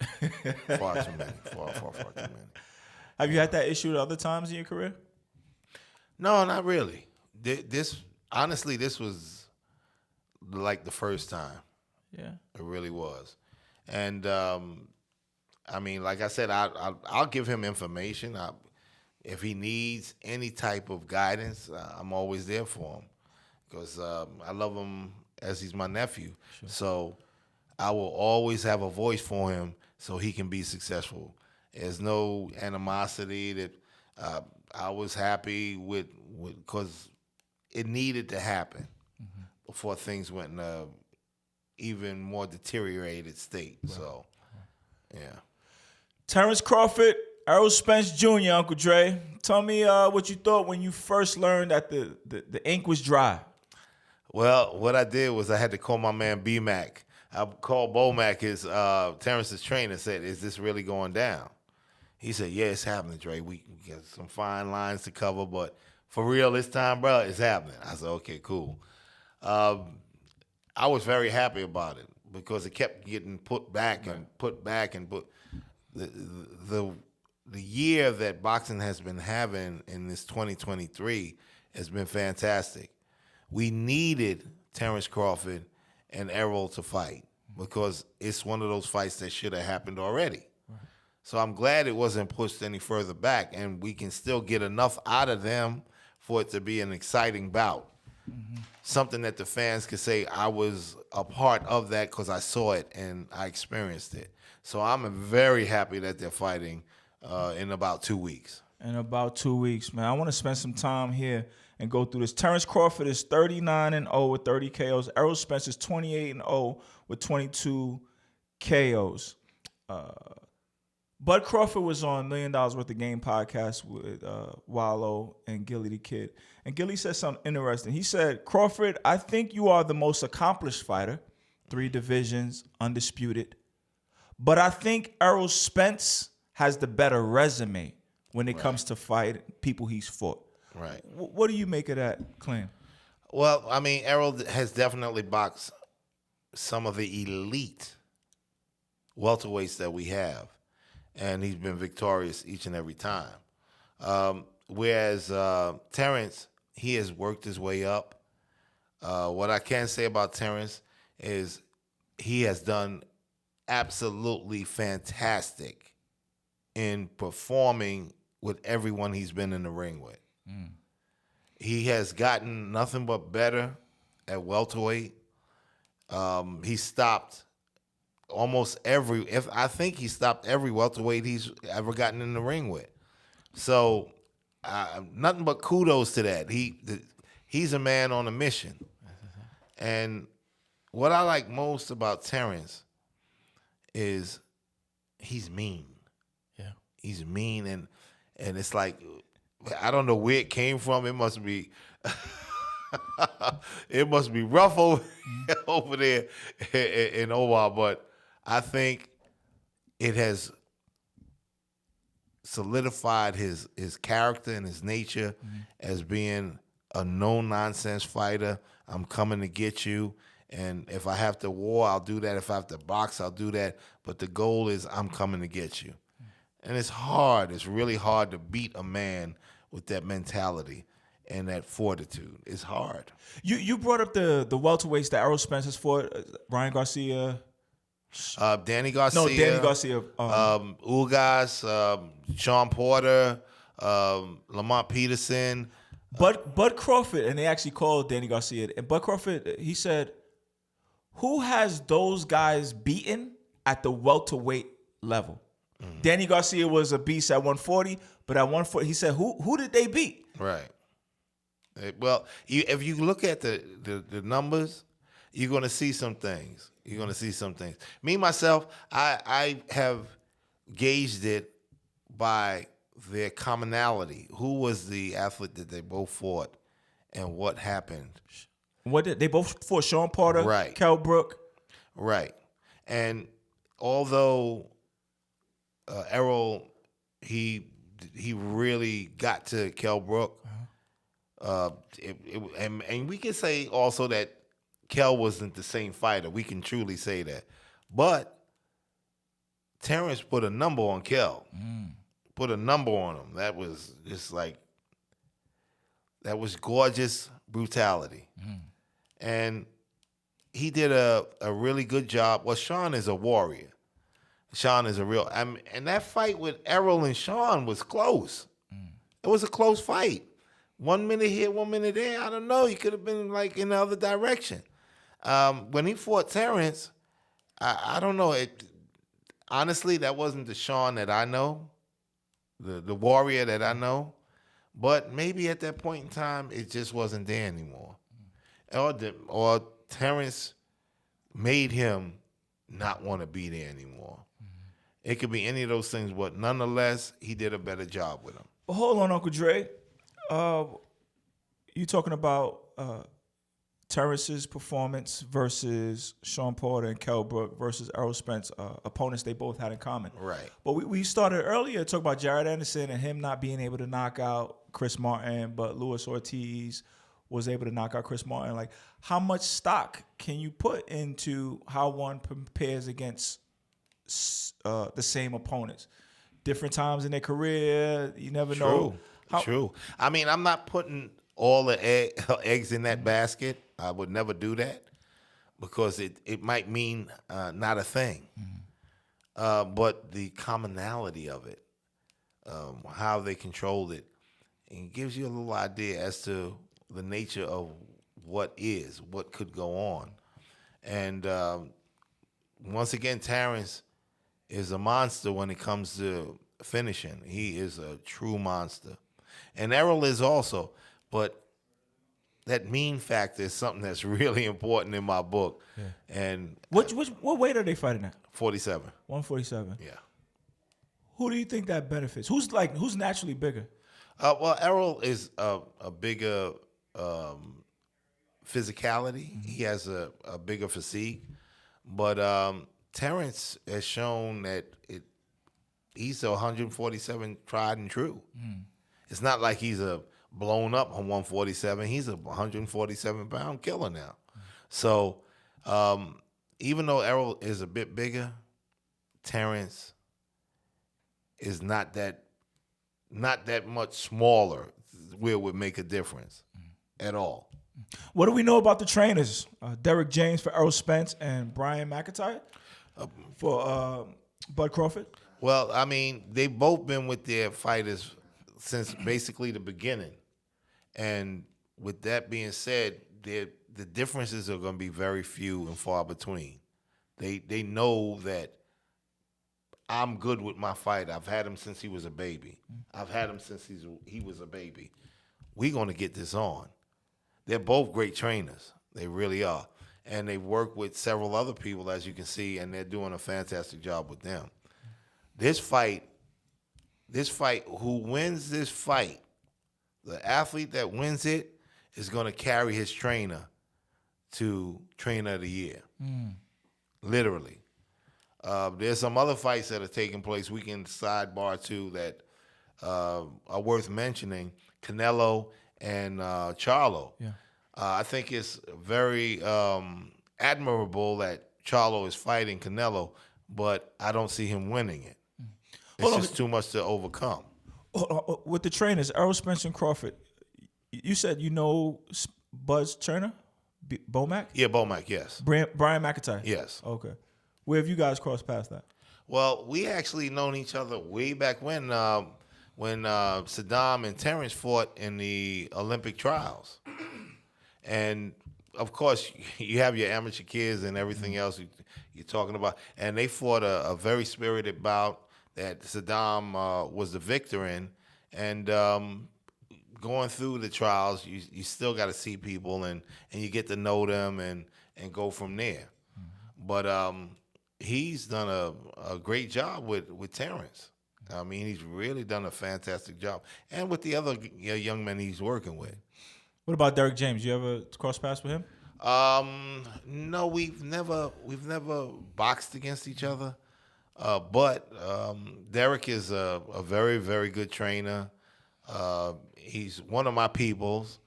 Far too many. Far too many. Have you had that issue at other times in your career? No, not really. This was like the first time. Yeah. It really was. And, like I said, I'll give him information. If he needs any type of guidance, I'm always there for him because I love him as he's my nephew. Sure. So I will always have a voice for him so he can be successful. There's no animosity that I was happy with because it needed to happen before things went in a even more deteriorated state. Right. So, yeah. Terence Crawford, Errol Spence Jr., Uncle Dre. Tell me what you thought when you first learned that the ink was dry. Well, what I did was I had to call my man B-Mac. I called Bo-Mac, Terence's trainer, said, is this really going down? He said, yeah, it's happening, Dre. We got some fine lines to cover, but for real this time, bro, it's happening. I said, okay, cool. I was very happy about it because it kept getting put back and put back and put. The year that boxing has been having in this 2023 has been fantastic. We needed Terence Crawford and Errol to fight because it's one of those fights that should have happened already. Right. So I'm glad it wasn't pushed any further back, and we can still get enough out of them for it to be an exciting bout. Mm-hmm. Something that the fans could say, I was a part of that because I saw it and I experienced it. So I'm very happy that they're fighting in about 2 weeks. In about 2 weeks, man. I want to spend some time here and go through this. Terence Crawford is 39-0 with 30 KOs. Errol Spence is 28-0 with 22 KOs. Bud Crawford was on $1 Million Worth of Game podcast with Wallow and Gilly the Kid. And Gilly said something interesting. He said, Crawford, I think you are the most accomplished fighter. 3 divisions, undisputed. But I think Errol Spence has the better resume when it comes to fight people he's fought. Right. What do you make of that claim? Well, I mean, Errol has definitely boxed some of the elite welterweights that we have, and he's been victorious each and every time. Whereas Terence, he has worked his way up. What I can say about Terence is he has done absolutely fantastic in performing with everyone he's been in the ring with. He has gotten nothing but better at welterweight. He stopped almost I think he stopped every welterweight he's ever gotten in the ring with. So nothing but kudos to that. He's a man on a mission. And what I like most about Terence is he's mean. Yeah. He's mean, and it's like, I don't know where it came from. It must be rough over there in Omaha, but I think it has solidified his character and his nature as being a no-nonsense fighter. I'm coming to get you, and if I have to war, I'll do that. If I have to box, I'll do that. But the goal is I'm coming to get you. And it's hard. It's really hard to beat a man with that mentality and that fortitude. It's hard. You brought up the welterweights that Errol Spence has fought. Ryan Garcia. Danny Garcia. No, Danny Garcia. Ugas, Sean Porter, Lamont Peterson. Bud Crawford, and they actually called Danny Garcia. And Bud Crawford, he said, who has those guys beaten at the welterweight level? Danny Garcia was a beast at 140, but at 140, he said, who did they beat? Right. Well, if you look at the numbers, you're going to see some things. Me, myself, I have gauged it by their commonality. Who was the athlete that they both fought and what happened? What did they both fought? Sean Porter, right. Kell Brook. Right. And although Errol, he really got to Kell Brook, and we can say also that Kell wasn't the same fighter. We can truly say that. But Terence put a number on Kell. Put a number on him. That was just like, that was gorgeous brutality. And he did a really good job. Well, Sean is a warrior. Sean is a real, and that fight with Errol and Sean was close. It was a close fight. 1 minute here, 1 minute there. I don't know. He could have been like in the other direction. When he fought Terence, I don't know. Honestly, that wasn't the Sean that I know, the warrior that I know. But maybe at that point in time, it just wasn't there anymore. Or Terence made him not want to be there anymore. It could be any of those things, but nonetheless, he did a better job with him. But hold on, Uncle Dre. You talking about Terence's performance versus Sean Porter and Kell Brook versus Errol Spence, opponents they both had in common. Right. But we started earlier to talk about Jared Anderson and him not being able to knock out Chris Martin, but Luis Ortiz was able to knock out Chris Martin. Like, how much stock can you put into how one prepares against the same opponents? Different times in their career, you never know. True. I mean, I'm not putting all the eggs in that basket. I would never do that because it might mean not a thing. But the commonality of it, how they controlled it, it gives you a little idea as to the nature of what could go on. And once again, Terence is a monster when it comes to finishing. He is a true monster. And Errol is also. But that mean factor is something that's really important in my book. Yeah. And What weight are they fighting at? 47. 147. Yeah. Who do you think that benefits? Who's naturally bigger? Well, Errol is a bigger physicality. Mm-hmm. He has a bigger physique. But Terence has shown that he's a 147 tried and true. It's not like he's a blown up on 147. He's a 147-pound killer now. So even though Errol is a bit bigger, Terence is not that much smaller where it would make a difference at all. What do we know about the trainers? Derek James for Errol Spence and Brian McIntyre for Bud Crawford? Well, I mean, they've both been with their fighters since basically the beginning. And with that being said, the differences are going to be very few and far between. They know that I'm good with my fight. I've had him since he was a baby. I've had him since he was a baby. We're going to get this on. They're both great trainers. They really are. And they work with several other people, as you can see, and they're doing a fantastic job with them. This fight, who wins this fight, the athlete that wins it is going to carry his trainer to Trainer of the Year. Literally. There's some other fights that are taking place. We can sidebar too that are worth mentioning. Canelo and Charlo. Yeah. I think it's very admirable that Charlo is fighting Canelo, but I don't see him winning it. It's just too much to overcome. With the trainers, Errol Spence and Crawford, you said you know Buzz Turner? Bomac? Yeah, Bomac, yes. Brian McIntyre? Yes. Okay. Where have you guys crossed paths that? Well, we actually known each other way back when Saddam and Terence fought in the Olympic trials. And, of course, you have your amateur kids and everything else you're talking about. And they fought a very spirited bout that Saddam was the victor in. And going through the trials, you still got to see people and you get to know them and go from there. But he's done a great job with Terence. I mean, he's really done a fantastic job. And with the other young men he's working with. What about Derek James? You ever cross paths with him? No, we've never boxed against each other. But Derek is a very, very good trainer. He's one of my peoples,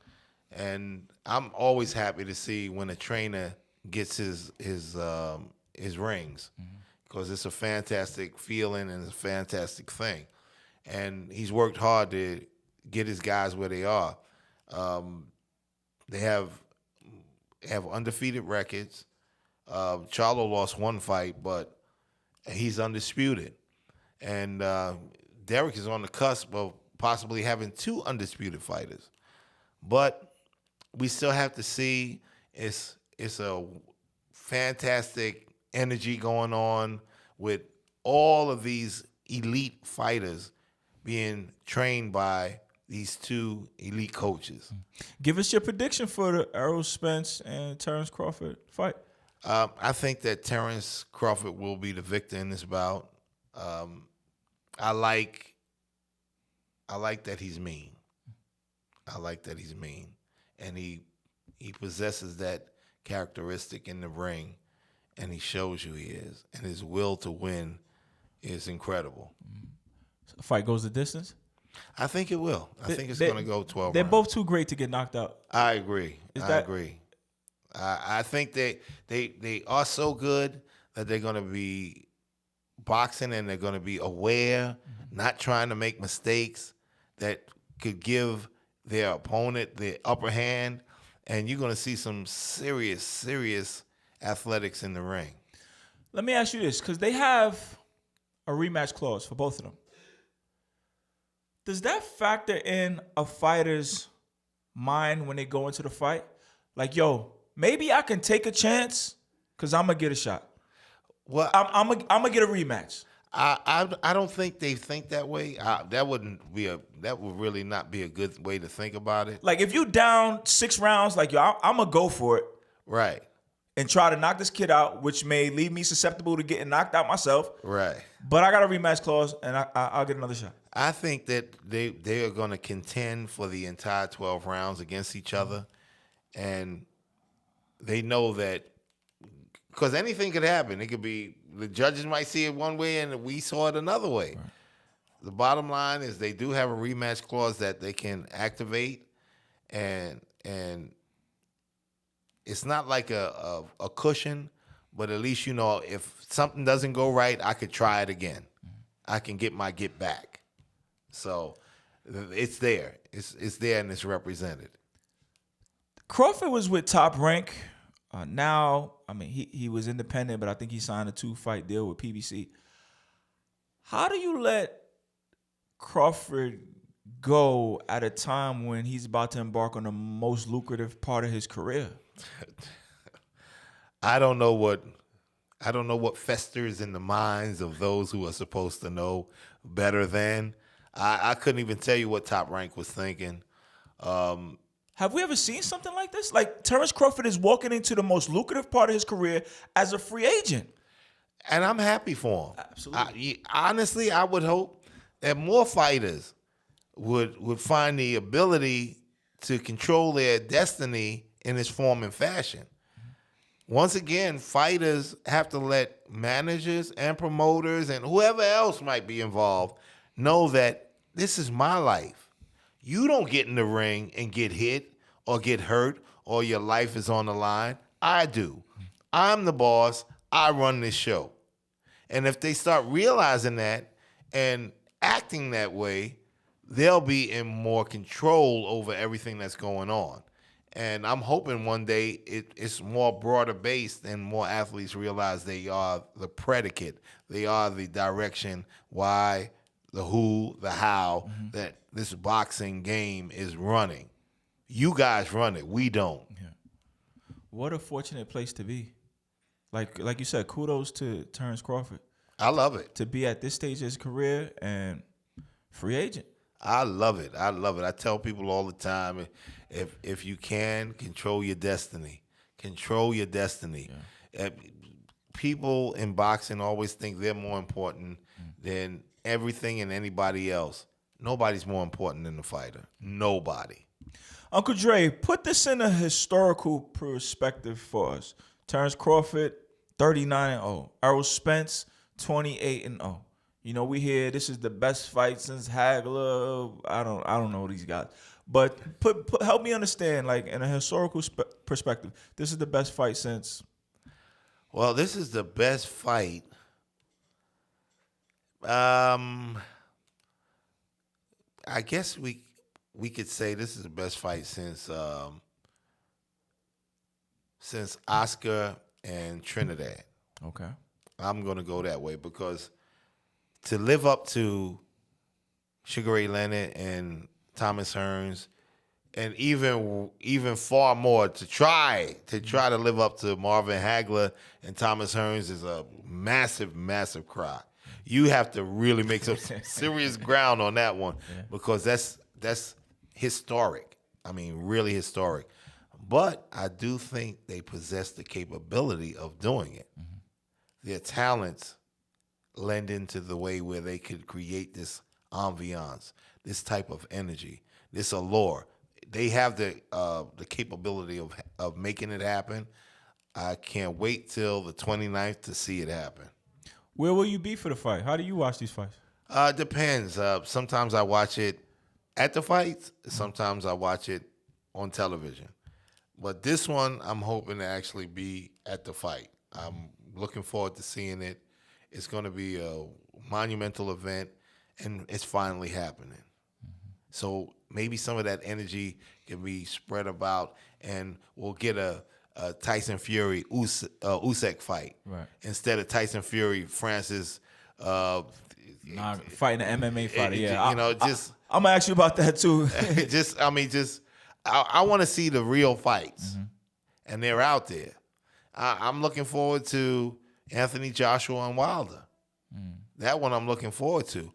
and I'm always happy to see when a trainer gets his rings, because it's a fantastic feeling and it's a fantastic thing. And he's worked hard to get his guys where they are. They have undefeated records. Charlo lost one fight, but he's undisputed. And Derek is on the cusp of possibly having two undisputed fighters. But we still have to see. It's a fantastic energy going on with all of these elite fighters being trained by these two elite coaches. Give us your prediction for the Errol Spence and Terence Crawford fight. I think that Terence Crawford will be the victor in this bout. I like that he's mean. I like that he's mean, and he possesses that characteristic in the ring, and he shows you he is, and his will to win is incredible. So the fight goes the distance? I think it will. I think it's going to go 12 They're rounds. both too great to get knocked out. I agree. I agree. I think they are so good that they're going to be boxing and they're going to be aware, not trying to make mistakes that could give their opponent the upper hand, and you're going to see some serious athletics in the ring. Let me ask you this, because they have a rematch clause for both of them. Does that factor in a fighter's mind when they go into the fight? Like, yo, maybe I can take a chance because I'm going to get a shot. Well, I'm going to get a rematch. I don't think they think that way. That would really not be a good way to think about it. Like if you down 6 rounds, like yo, I'm gonna go for it, Right. and try to knock this kid out, which may leave me susceptible to getting knocked out myself. Right. But I got a rematch clause, and I'll get another shot. I think that they are going to contend for the entire 12 rounds against each other, and they know that because anything could happen. It could be the judges might see it one way, and we saw it another way. Right. The bottom line is they do have a rematch clause that they can activate, and it's not like a cushion, but at least if something doesn't go right, I could try it again. I can get back. So it's there. It's there and it's represented. Crawford was with Top Rank. Now, I mean, he was independent, but I think he signed a 2-fight deal with PBC. How do you let Crawford go at a time when he's about to embark on the most lucrative part of his career? I don't know what festers in the minds of those who are supposed to know better than. I couldn't even tell you what Top Rank was thinking. Have we ever seen something like this? Like Terence Crawford is walking into the most lucrative part of his career as a free agent. And I'm happy for him. Absolutely. Honestly, I would hope that more fighters would find the ability to control their destiny in this form and fashion. Once again, fighters have to let managers and promoters and whoever else might be involved know that this is my life. You don't get in the ring and get hit or get hurt or your life is on the line. I do. I'm the boss. I run this show. And if they start realizing that and acting that way, they'll be in more control over everything that's going on. And I'm hoping one day it's more broader based and more athletes realize they are the predicate. They are the direction, why, the who, the how, that this boxing game is running. You guys run it. We don't. Yeah. What a fortunate place to be. Like you said, kudos to Terence Crawford. I love it. To be at this stage of his career and free agent. I love it. I love it. I tell people all the time, if you can, control your destiny. Control your destiny. Yeah. People in boxing always think they're more important than everything and anybody else. Nobody's more important than the fighter. Nobody. Uncle Dre, put this in a historical perspective for us. Terence Crawford, 39-0. Errol Spence, 28-0. You know, we hear this is the best fight since Hagler. I don't know these guys. But help me understand, like, in a historical perspective, this is the best fight since. Well, this is the best fight. I guess we could say this is the best fight since Oscar and Trinidad. Okay. I'm going to go that way because to live up to Sugar Ray Leonard and Thomas Hearns, and even far more to try to live up to Marvin Hagler and Thomas Hearns is a massive, massive cry. You have to really make some serious ground on that one because that's historic. I mean, really historic. But I do think they possess the capability of doing it. Mm-hmm. Their talents lend into the way where they could create this ambiance, this type of energy, this allure. They have the capability of making it happen. I can't wait till the 29th to see it happen. Where will you be for the fight? How do you watch these fights? Depends. Sometimes I watch it at the fights. Sometimes I watch it on television. But this one, I'm hoping to actually be at the fight. I'm looking forward to seeing it. It's going to be a monumental event, and it's finally happening. Mm-hmm. So maybe some of that energy can be spread about, and we'll get a Tyson Fury Usyk fight instead of Tyson Fury Francis. Fighting an MMA fighter. Yeah, I'm gonna ask you about that too. I want to see the real fights, and they're out there. I'm looking forward to Anthony Joshua and Wilder. that one I'm looking forward to.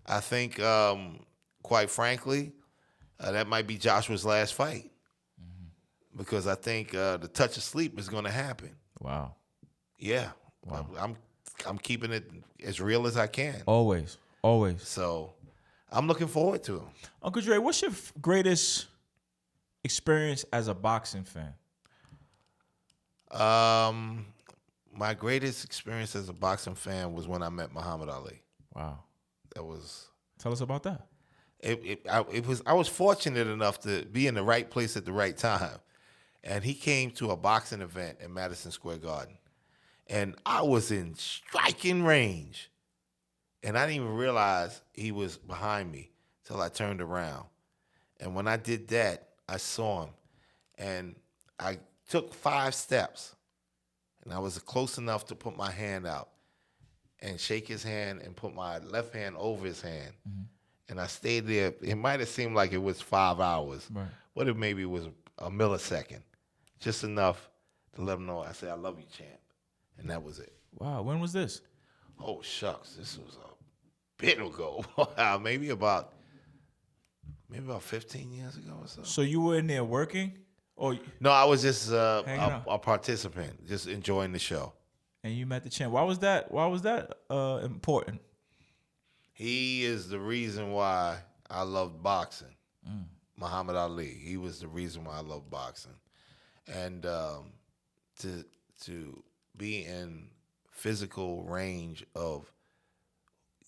I think, quite frankly, that might be Joshua's last fight because I think the touch of sleep is going to happen. Wow. Yeah. Wow. I'm keeping it as real as I can. Always. So I'm looking forward to him. Uncle Dre, what's your greatest experience as a boxing fan? My greatest experience as a boxing fan was when I met Muhammad Ali. Wow. That was. Tell us about that. I was fortunate enough to be in the right place at the right time. And he came to a boxing event in Madison Square Garden. And I was in striking range. And I didn't even realize he was behind me till I turned around. And when I did that, I saw him. And I took 5 steps. And I was close enough to put my hand out and shake his hand and put my left hand over his hand. Mm-hmm. And I stayed there. It might have seemed like it was 5 hours. Right. But it maybe was a millisecond. Just enough to let him know. I said, I love you, champ. And that was it. Wow. When was this? Oh, shucks. This was a bit ago. maybe about 15 years ago or so. So you were in there working? No, I was just a participant, just enjoying the show. And you met the champ. Why was that important? He is the reason why I loved boxing. Muhammad Ali. He was the reason why I loved boxing. And to be in physical range of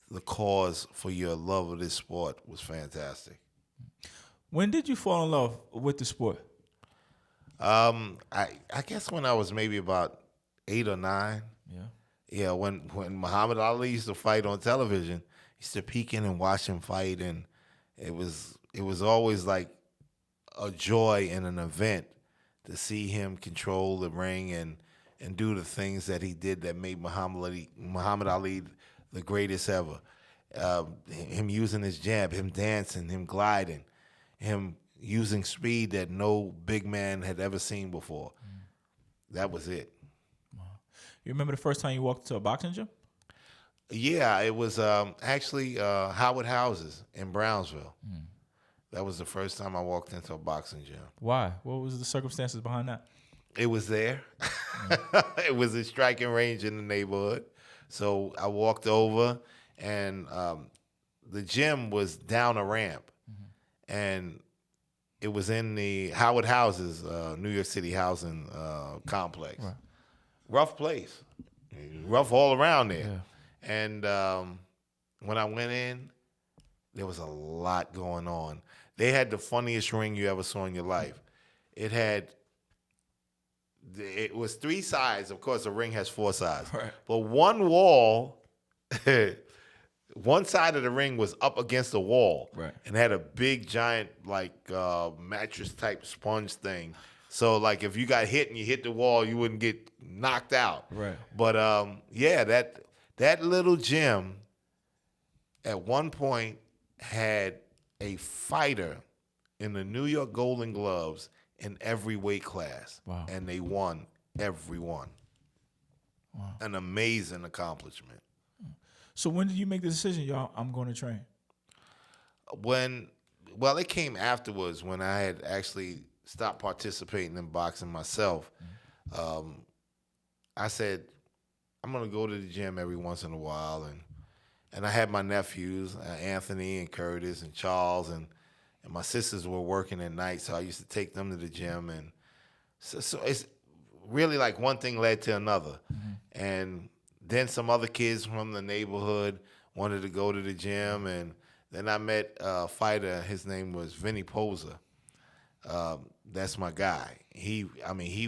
the cause for your love of this sport was fantastic. When did you fall in love with the sport? I guess when I was maybe about 8 or 9. Yeah. Yeah, when Muhammad Ali used to fight on television, I used to peek in and watch him fight, and it was always like a joy and an event to see him control the ring and do the things that he did that made Muhammad Ali the greatest ever. Him using his jab, him dancing, him gliding, him using speed that no big man had ever seen before. That was it. Wow. You remember the first time you walked to a boxing gym? Yeah, it was actually Howard Houses in Brownsville. That was the first time I walked into a boxing gym. Why? What was the circumstances behind that? It was there. It was a striking range in the neighborhood. So I walked over, and the gym was down a ramp. And it was in the Howard Houses, New York City housing complex. Right. Rough place. Rough all around there. Yeah. And when I went in, there was a lot going on. They had the funniest ring you ever saw in your life. It was 3 sides. Of course, a ring has 4 sides. Right. But one wall, one side of the ring was up against the wall. Right. And had a big, giant, mattress-type sponge thing. So, if you got hit and you hit the wall, you wouldn't get knocked out. Right. But, that little gym at one point had a fighter in the New York Golden Gloves in every weight class. Wow. And they won every one. Wow. An amazing accomplishment. So when did you make the decision, y'all, I'm going to train? It came afterwards when I had actually stopped participating in boxing myself. I said, I'm going to go to the gym every once in a while. And I had my nephews, Anthony and Curtis and Charles, and my sisters were working at night, so I used to take them to the gym. And so it's really like one thing led to another. Mm-hmm. And then some other kids from the neighborhood wanted to go to the gym, and then I met a fighter. His name was Vinny Posa. That's my guy. He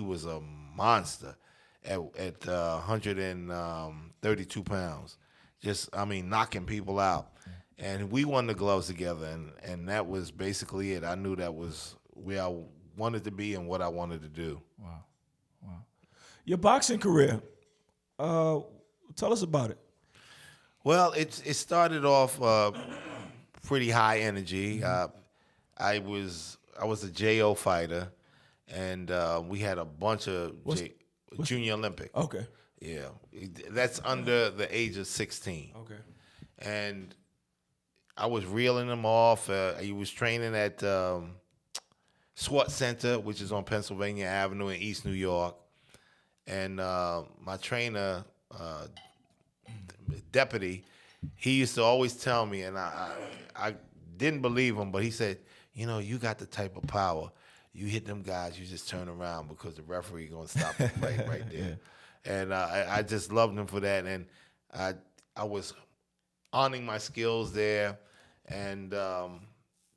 was a monster at 132 pounds. Just, knocking people out. And we won the gloves together, and that was basically it. I knew that was where I wanted to be and what I wanted to do. Wow. Your boxing career, tell us about it. Well, it started off pretty high energy. Mm-hmm. I was a JO fighter, and we had a bunch of Junior Olympic. Okay. Yeah, that's under the age of 16. Okay. And I was reeling him off. He was training at SWAT Center, which is on Pennsylvania Avenue in East New York. And my trainer, deputy, he used to always tell me, and I didn't believe him, but he said, you got the type of power. You hit them guys, you just turn around because the referee going to stop them right there. Yeah. And I just loved him for that. And I was honing my skills there. And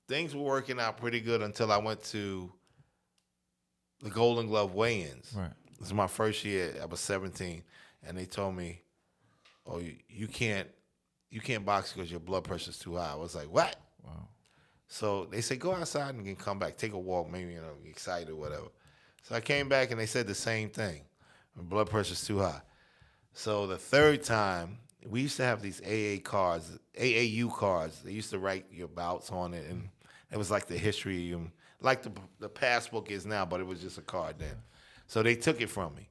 things were working out pretty good until I went to the Golden Glove weigh-ins. Right. It was my first year. I was 17. And they told me, oh, you can't box because your blood pressure's too high. I was like, what? Wow. So they said, go outside and you can come back, take a walk, maybe, excited or whatever. So I came back and they said the same thing. My blood pressure's too high. So the third time, we used to have these AAU cards. They used to write your bouts on it, and it was like the history, like the passbook is now, but it was just a card then. So they took it from me.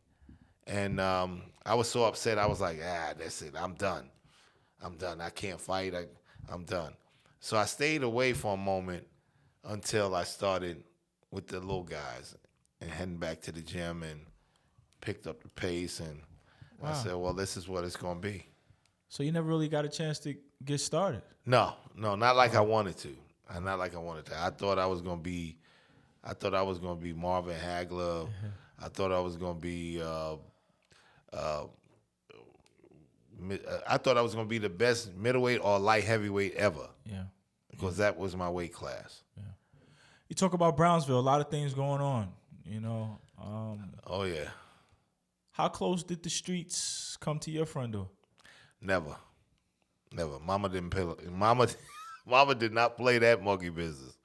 And I was so upset. I was like, that's it. I'm done. I can't fight. I'm done. So I stayed away for a moment until I started with the little guys and heading back to the gym and picked up the pace. And wow. I said, well, this is what it's going to be. So you never really got a chance to get started? No, not like I wanted to. Not like I wanted to. I thought I was going to be Marvin Hagler. I thought I was going to be the best middleweight or light heavyweight ever. Yeah. Because that was my weight class. Yeah. You talk about Brownsville, a lot of things going on, oh, yeah. How close did the streets come to your front door? Never. Mama didn't play. Mama did not play that monkey business.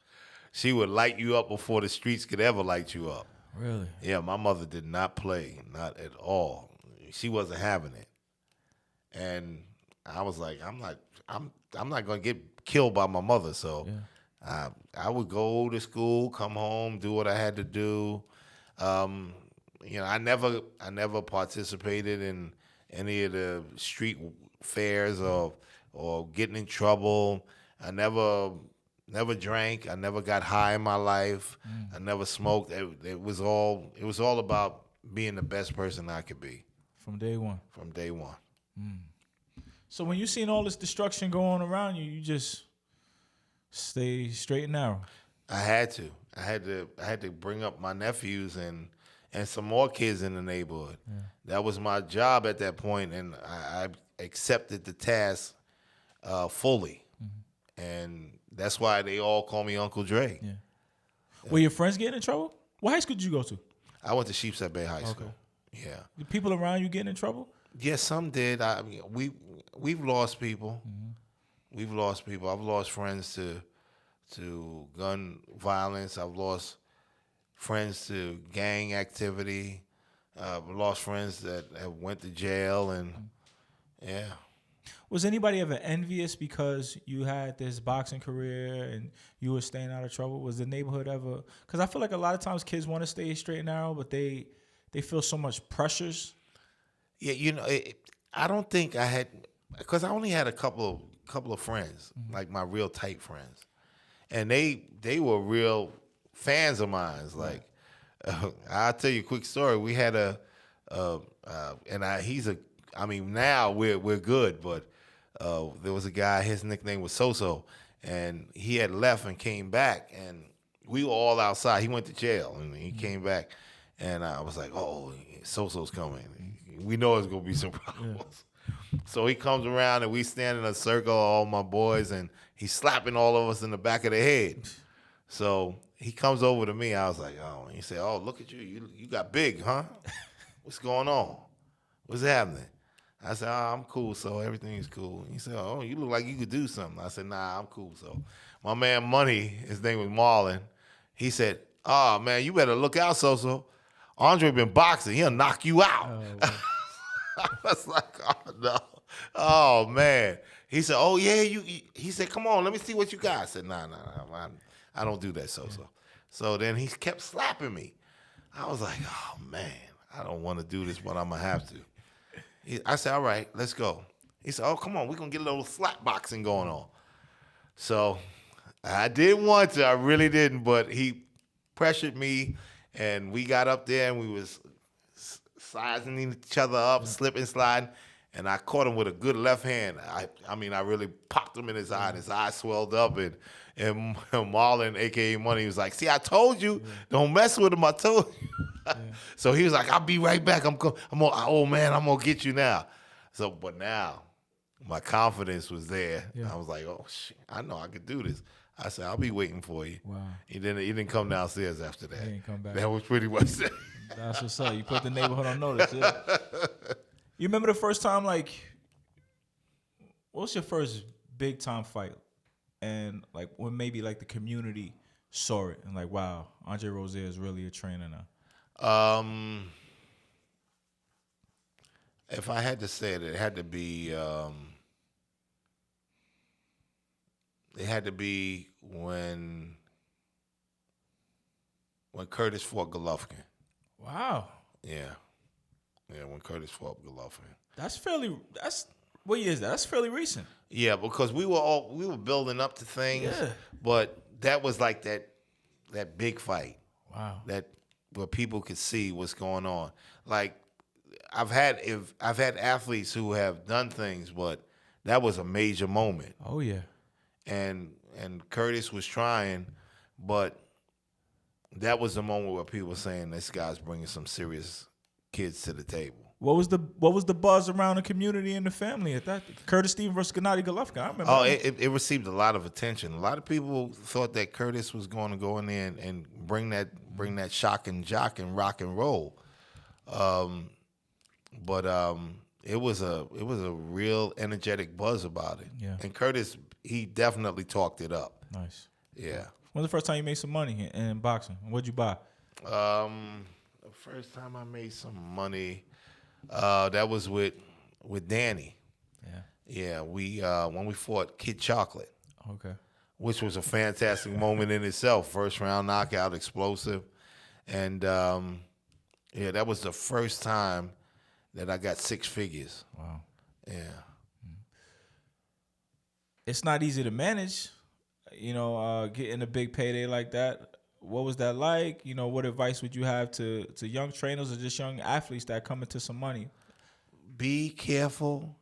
She would light you up before the streets could ever light you up. Really? Yeah, my mother did not play, not at all. She wasn't having it. And I was like, I'm not gonna get killed by my mother. So yeah. I would go to school, come home, do what I had to do. I never participated in any of the street fairs or getting in trouble. I never drank. I never got high in my life. I never smoked. It was all about being the best person I could be. From day one. From day one. So when you seen all this destruction going around you, you just stay straight and narrow. I had to bring up my nephews and some more kids in the neighborhood. Yeah. That was my job at that point, and I accepted the task fully. Mm-hmm. And that's why they all call me Uncle Dre. Yeah. Were your friends getting in trouble? What high school did you go to? I went to Sheepshead Bay High School. Okay. Yeah. The people around you getting in trouble? Yes, some did. We've lost people. Mm-hmm. We've lost people. I've lost friends to gun violence. I've lost friends to gang activity. I've lost friends that have went to jail, and yeah. Was anybody ever envious because you had this boxing career and you were staying out of trouble? Was the neighborhood ever? Because I feel like a lot of times kids want to stay straight and narrow, but they feel so much pressures. Yeah, I don't think I had, because I only had a couple of friends, mm-hmm. like my real tight friends, and they were real fans of mine. Like, I'll tell you a quick story. We had now we're good, but there was a guy, his nickname was So-So, and he had left and came back, and we were all outside. He went to jail, and he came back, and I was like, oh, So-So's coming. We know it's going to be some problems. Yeah. So he comes around, and we stand in a circle, all my boys, and he's slapping all of us in the back of the head. So he comes over to me. I was like, oh, and he said, oh, look at you. You got big, huh? What's going on? What's happening? I said, oh, I'm cool, so everything is cool. And he said, oh, you look like you could do something. I said, nah, I'm cool. So my man Money, his name was Marlon, he said, oh, man, you better look out, So-So. Andre been boxing. He'll knock you out. Oh, I was like, oh, no. Oh, man. He said, oh, yeah. He said, come on, let me see what you got. I said, nah, I don't do that, So-So. Yeah. So then he kept slapping me. I was like, oh, man, I don't want to do this, but I'm going to have to. I said, all right, let's go. He said, oh, come on, we're going to get a little slap boxing going on. So I didn't want to. I really didn't, but he pressured me, and we got up there, and we was sizing each other up, slipping, sliding, and I caught him with a good left hand. I mean, I really popped him in his eye, and his eye swelled up, and Marlon, a.k.a. Money, was like, see, I told you, don't mess with him, I told you. So he was like, I'll be right back. I'm going to get you now. So, but now, my confidence was there. Yeah. I was like, oh, shit, I know I could do this. I said, I'll be waiting for you. Wow. He didn't come downstairs after that. He didn't come back. That was pretty much it. That's what's up. You put the neighborhood on notice. Yeah. You remember the first time, like, what was your first big time fight? And, like, when maybe, like, the community saw it and, like, wow, Andre Rozier is really a trainer now. If I had to say it, it had to be when Curtis fought Golovkin. Wow. Yeah, when Curtis fought Golovkin. What year is that? That's fairly recent. Yeah, because we were building up to things, but that was like that big fight. Wow. That where people could see what's going on. Like I've had athletes who have done things, but that was a major moment. Oh yeah. And Curtis was trying, but that was the moment where people were saying this guy's bringing some serious kids to the table. What was the buzz around the community and the family at that? Curtis Stevens versus Gennady Golovkin. I remember. Oh, it received a lot of attention. A lot of people thought that Curtis was going to go in there and bring that shock and jock and rock and roll. But it was a real energetic buzz about it. Yeah. And Curtis, he definitely talked it up. Nice. Yeah. When's the first time you made some money in boxing? What'd you buy? The first time I made some money, that was with Danny. Yeah. Yeah. We when we fought Kid Chocolate. Okay. Which was a fantastic moment in itself. First round knockout, explosive, and that was the first time that I got six figures. Wow. Yeah. It's not easy to manage, getting a big payday like that. What was that like? What advice would you have to young trainers or just young athletes that come into some money? Be careful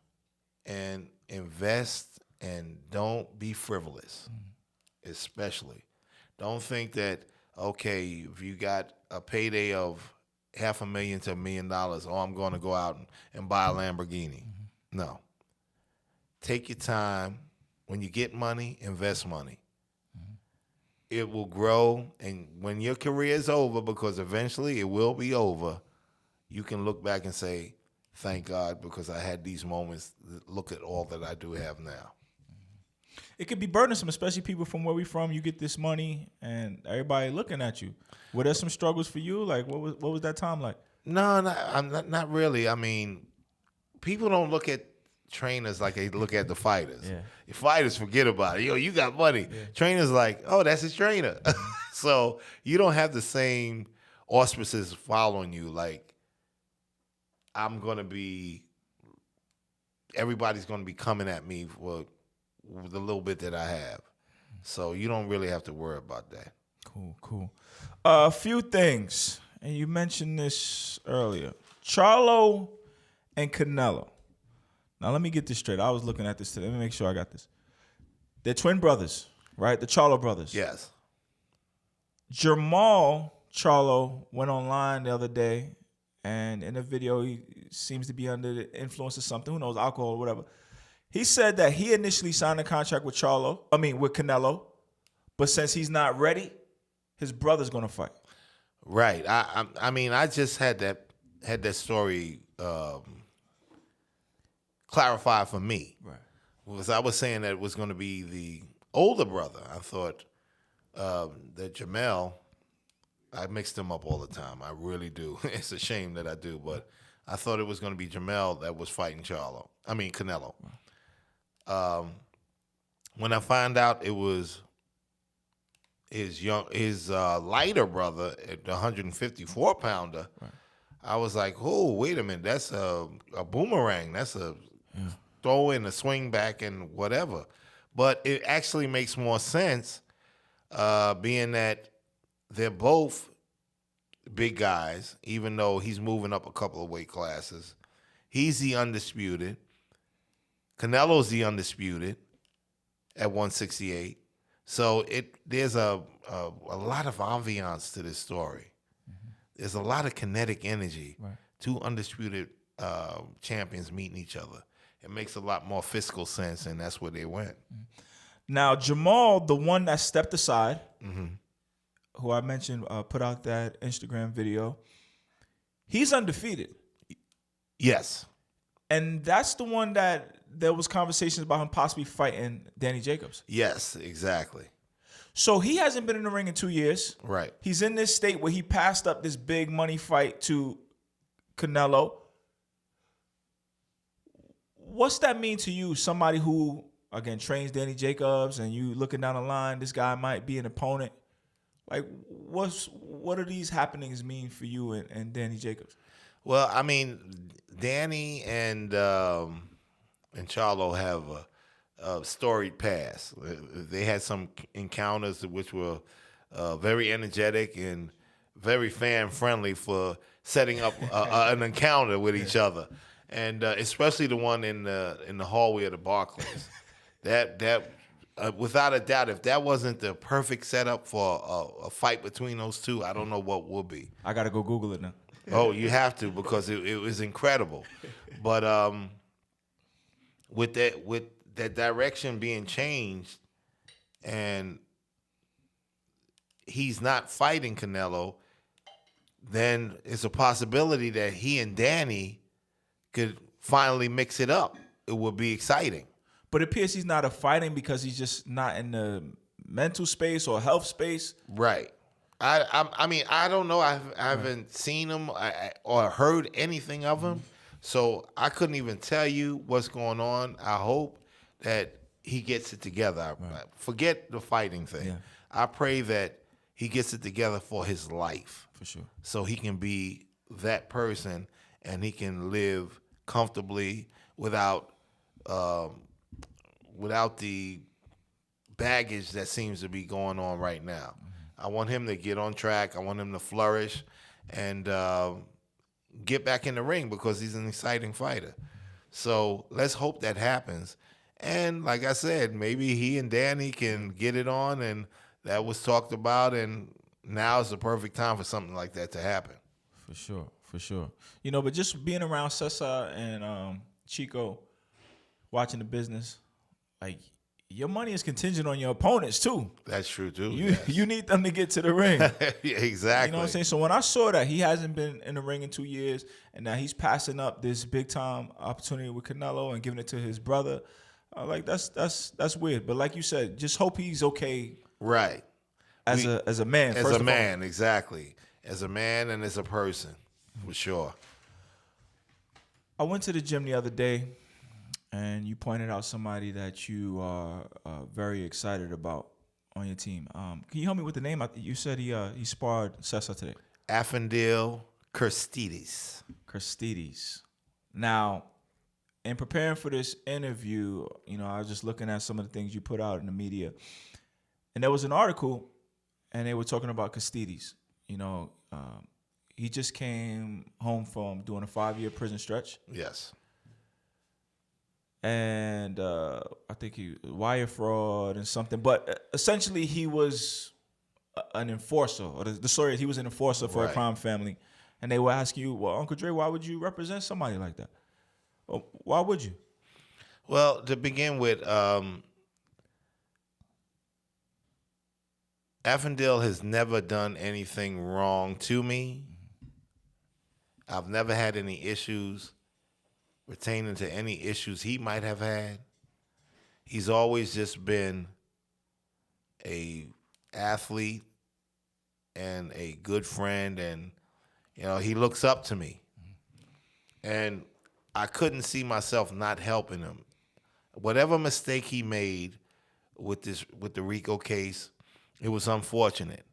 and invest, and don't be frivolous. Especially. Don't think that, okay, if you got a payday of $500,000 to $1 million, I'm going to go out and buy a Lamborghini. Mm-hmm. No. Take your time. When you get money, invest money. Mm-hmm. It will grow, and when your career is over, because eventually it will be over, you can look back and say, thank God, because I had these moments. Look at all that I do have now. It could be burdensome, especially people from where we from. You get this money, and everybody looking at you. Were there some struggles for you? Like, what was that time like? No, not really. I mean, people don't look at trainers like they look at the fighters. Yeah. The fighters forget about it. You got money. Yeah. Trainers like, oh, that's his trainer. So you don't have the same auspices following you. Like, everybody's going to be coming at me for the little bit that I have. So you don't really have to worry about that. Cool. A few things, and you mentioned this earlier. Charlo and Canelo. Now, let me get this straight. I was looking at this today. Let me make sure I got this. They're twin brothers, right? The Charlo Brothers. Yes. Jermall Charlo went online the other day, and in a video, he seems to be under the influence of something. Who knows, alcohol or whatever. He said that he initially signed a contract with Canelo, but since he's not ready, his brother's gonna fight. Right. I mean, I just had that story clarified for me. Right. Because I was saying that it was going to be the older brother. I thought that Jamel, I mix them up all the time. I really do. It's a shame that I do, but I thought it was going to be Jamel that was fighting Canelo. When I found out it was his lighter brother, the 154-pounder, right. I was like, oh, wait a minute, that's a boomerang. That's a throw in, a swing back, and whatever. But it actually makes more sense, being that they're both big guys, even though he's moving up a couple of weight classes. He's the undisputed. Canelo's the undisputed at 168. So there's a lot of ambiance to this story. Mm-hmm. There's a lot of kinetic energy. Right. Two undisputed champions meeting each other. It makes a lot more fiscal sense, and that's where they went. Now, Jamal, the one that stepped aside, who I mentioned put out that Instagram video, he's undefeated. Yes. And that's the one that there was conversations about him possibly fighting Danny Jacobs. Yes, exactly. So he hasn't been in the ring in 2 years. Right. He's in this state where he passed up this big money fight to Canelo. What's that mean to you? Somebody who, again, trains Danny Jacobs, and you looking down the line, this guy might be an opponent. Like, what do these happenings mean for you and Danny Jacobs? Well, I mean, Danny and Charlo have a storied past. They had some encounters which were very energetic and very fan friendly for setting up an encounter with each other, and especially the one in the hallway of the Barclays. That without a doubt, if that wasn't the perfect setup for a fight between those two, I don't know what would be. I gotta go Google it now. Oh, you have to, because it was incredible. But with that direction being changed, and he's not fighting Canelo, then it's a possibility that he and Danny could finally mix it up. It would be exciting. But it appears he's not fighting because he's just not in the mental space or health space. Right. I mean, I don't know. I haven't seen him or heard anything of him, so I couldn't even tell you what's going on. I hope that he gets it together. Forget the fighting thing. Yeah. I pray that he gets it together for his life. For sure. So he can be that person, and he can live comfortably without the baggage that seems to be going on right now. I want him to get on track. I want him to flourish and get back in the ring, because he's an exciting fighter. So let's hope that happens. And like I said, maybe he and Danny can get it on, and that was talked about, and now is the perfect time for something like that to happen. For sure. You know, but just being around Cesar and Chico, watching the business, like, your money is contingent on your opponents too. That's true too. You need them to get to the ring. Yeah, exactly. You know what I'm saying? So when I saw that he hasn't been in the ring in 2 years, and now he's passing up this big time opportunity with Canelo and giving it to his brother, like that's weird. But like you said, just hope he's okay. Right. As a man. As a man, exactly. As a man and as a person, for sure. I went to the gym the other day, and you pointed out somebody that you are very excited about on your team. Can you help me with the name? You said he sparred Cesar today. Avfandil Khurtsidze. Khurtsidze. Now, in preparing for this interview, you know, I was just looking at some of the things you put out in the media, and there was an article, and they were talking about Khurtsidze. You know, he just came home from doing a 5-year prison stretch. Yes. And I think he wire fraud and something, but essentially he was an enforcer, or the story is he was an enforcer for a crime family, and they were asking you, well, Uncle Dre, why would you represent somebody like that? Well, why would you? Well, to begin with, Avfandil has never done anything wrong to me. I've never had any issues pertaining to any issues he might have had. He's always just been a athlete and a good friend, and you know, he looks up to me. And I couldn't see myself not helping him. Whatever mistake he made with the RICO case, it was unfortunate.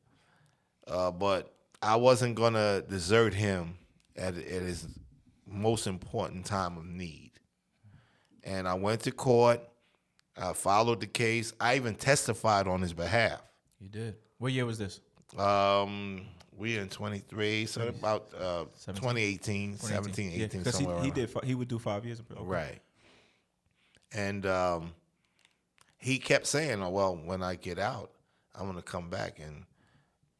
But I wasn't gonna desert him at his most important time of need. And I went to court. I followed the case. I even testified on his behalf. You did. What year was this? We in 23, so about 2018, 17, 18, because somewhere around. He would do 5 years. Okay. Right. And he kept saying, "Oh, well, when I get out, I'm going to come back and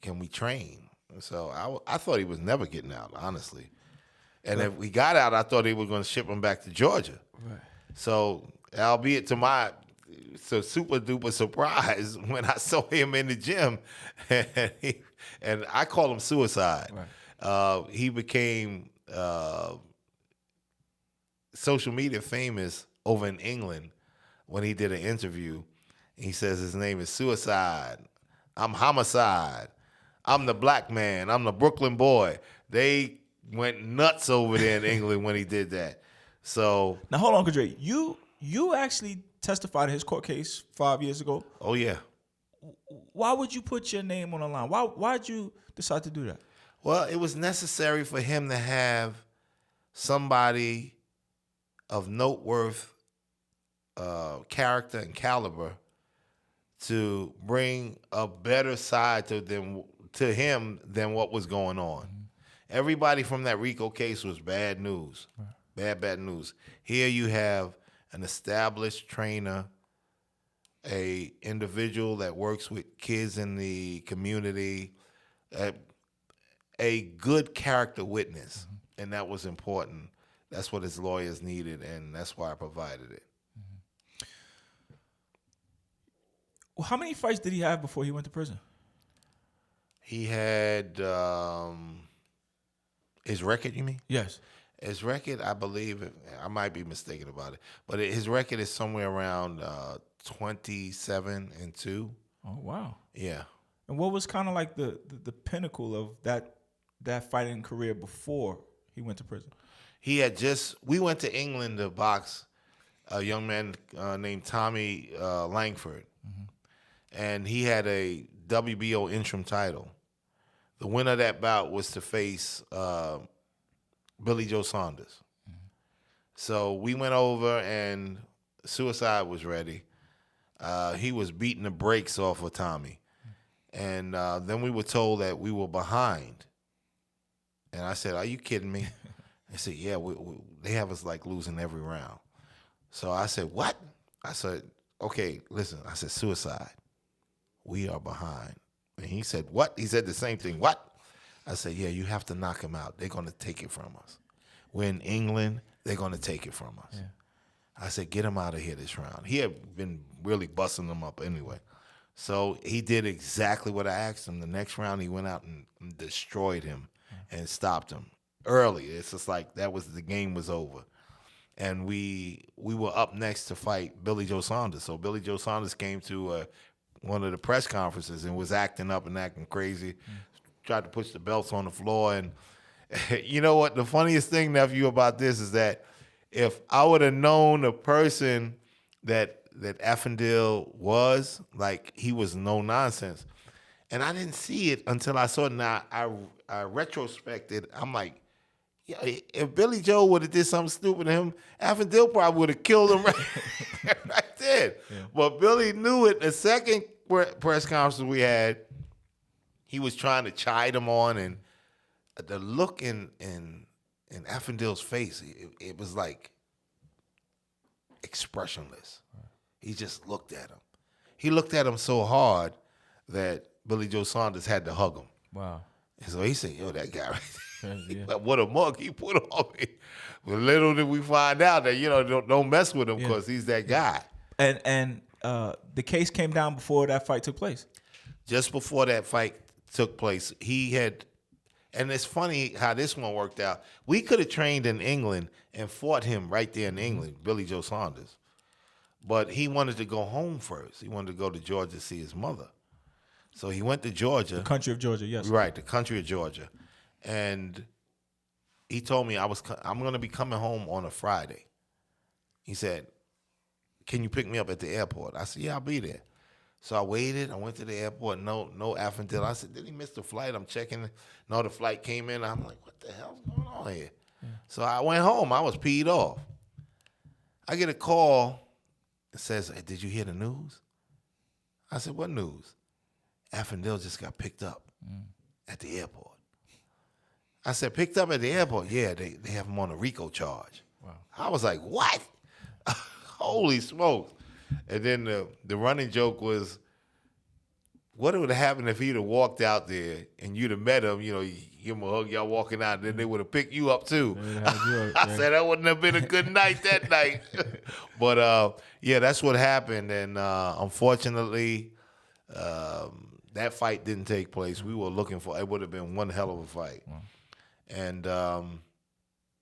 can we train?" So I thought he was never getting out, honestly. And if we got out, I thought they were going to ship him back to Georgia. Right. So, albeit to my super duper surprise when I saw him in the gym, and I call him Suicide. Right. He became social media famous over in England when he did an interview. He says his name is Suicide. I'm Homicide. I'm the black man. I'm the Brooklyn boy. They went nuts over there in England when he did that. So now hold on, Andre. You actually testified in his court case 5 years ago. Oh yeah. Why would you put your name on the line? Why'd you decide to do that? Well, it was necessary for him to have somebody of noteworthy character and caliber to bring a better side to him than what was going on. Mm-hmm. Everybody from that RICO case was bad news. Right. Bad news. Here you have an established trainer, a individual that works with kids in the community, a good character witness, mm-hmm. and that was important. That's what his lawyers needed, and that's why I provided it. Mm-hmm. Well, how many fights did he have before he went to prison? He had his record, you mean? Yes. His record, I believe, I might be mistaken about it, but his record is somewhere around 27-2. Oh, wow. Yeah. And what was kind of like the pinnacle of that fighting career before he went to prison? We went to England to box a young man named Tommy Langford, mm-hmm. and he had a WBO interim title. The winner of that bout was to face Billy Joe Saunders. Mm-hmm. So we went over, and Suicide was ready. He was beating the brakes off of Tommy. Mm-hmm. And then we were told that we were behind. And I said, "Are you kidding me?" They said, "Yeah, they have us like losing every round." So I said, "What?" I said, "Okay, listen." I said, "Suicide, we are behind." And he said, "What?" He said the same thing. "What?" I said, "Yeah, you have to knock him out. They're going to take it from us. We're in England. They're going to take it from us." Yeah. I said, "Get him out of here this round." He had been really busting them up anyway. So he did exactly what I asked him. The next round, he went out and destroyed him and stopped him early. It's just like the game was over. And we were up next to fight Billy Joe Saunders. So Billy Joe Saunders came to one of the press conferences and was acting up and acting crazy. Tried to push the belts on the floor. And you know what? The funniest thing, nephew, about this is that if I would have known the person that Avfandil was, like, he was no nonsense. And I didn't see it until I saw it. Now, I retrospected. I'm like, yeah, if Billy Joe would have did something stupid to him, Avfandil probably would have killed him right there. Yeah. But Billy knew it. The second press conference we had, he was trying to chide him on, and the look in Avfandil's face, it was like expressionless. Right. He just looked at him. He looked at him so hard that Billy Joe Saunders had to hug him. Wow. And so he said, "Yo, that guy right there, yeah. What a mug he put on me." But little did we find out that, don't mess with him because he's that guy. And the case came down before that fight took place. Just before that fight took place, he had, and it's funny how this one worked out. We could have trained in England and fought him right there in England, Billy Joe Saunders. But he wanted to go home first. He wanted to go to Georgia to see his mother. So he went to Georgia. The country of Georgia, yes. Right, the country of Georgia. And he told me I'm going to be coming home on a Friday. He said, "Can you pick me up at the airport?" I said, "Yeah, I'll be there." So I waited. I went to the airport. No Avfandil. I said, did he miss the flight? I'm checking. No, the flight came in. I'm like, what the hell's going on here? Yeah. So I went home. I was peed off. I get a call. It says, hey, did you hear the news? I said, what news? Avfandil just got picked up at the airport. I said, picked up at the airport? Yeah, they have him on a RICO charge. Wow. I was like, what? Holy smokes. And then the running joke was, what would have happened if he'd have walked out there and you'd have met him, you give him a hug, y'all walking out, and then they would have picked you up too. I said that wouldn't have been a good night that night. But, yeah, that's what happened. And unfortunately, that fight didn't take place. We were looking for it. Would have been one hell of a fight. Wow. And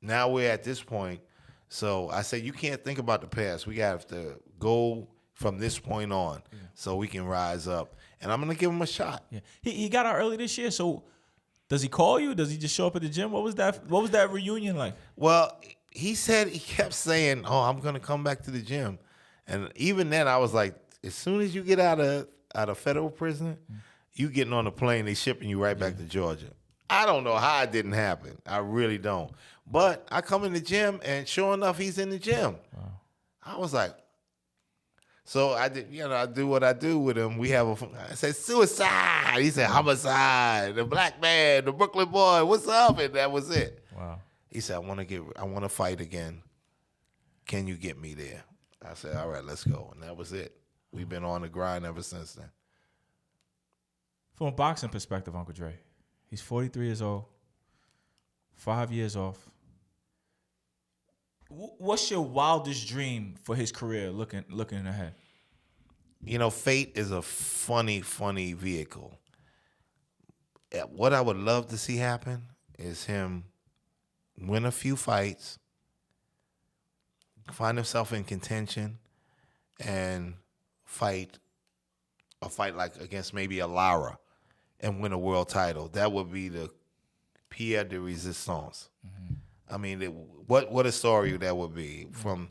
now we're at this point. So I say you can't think about the past. We have to go from this point on so we can rise up. And I'm going to give him a shot. Yeah. He got out early this year. So does he call you? Does he just show up at the gym? What was that reunion like? Well, he kept saying, oh, I'm going to come back to the gym. And even then I was like, as soon as you get out of federal prison, you getting on a plane, they shipping you right back to Georgia. I don't know how it didn't happen. I really don't. But I come in the gym, and sure enough, he's in the gym. Wow. I was like, so I did, I do what I do with him. I said, suicide. He said, homicide. The black man, the Brooklyn boy, what's up? And that was it. Wow. He said, I want to fight again. Can you get me there? I said, all right, let's go. And that was it. We've been on the grind ever since then. From a boxing perspective, Uncle Dre, he's 43 years old, 5 years off. What's your wildest dream for his career looking ahead? Fate is a funny vehicle. What I would love to see happen is him win a few fights, find himself in contention, and fight like against maybe a Lara and win a world title. That would be the Pierre de Resistance. Mm-hmm. I mean, what a story that would be, from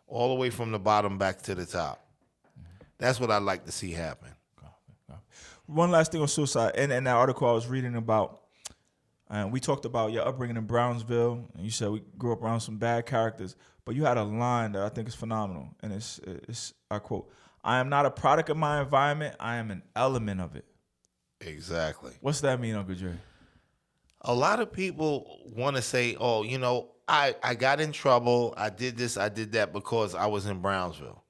all the way from the bottom back to the top. That's what I'd like to see happen. One last thing on suicide. In that article I was reading about, we talked about your upbringing in Brownsville, and you said we grew up around some bad characters, but you had a line that I think is phenomenal, and it's I quote, I am not a product of my environment, I am an element of it. Exactly. What's that mean, Uncle Dre? A lot of people want to say, oh, I got in trouble, I did this, I did that because I was in Brownsville,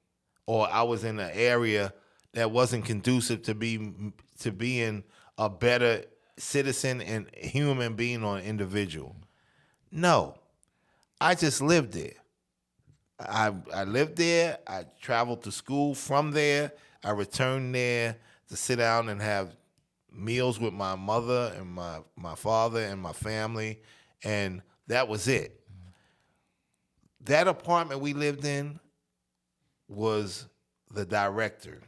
or I was in an area that wasn't conducive to being a better citizen and human being or individual. No, I just lived there. I lived there. I traveled to school from there. I returned there to sit down and have meals with my mother and my father and my family, and that was it. That apartment we lived in was the director.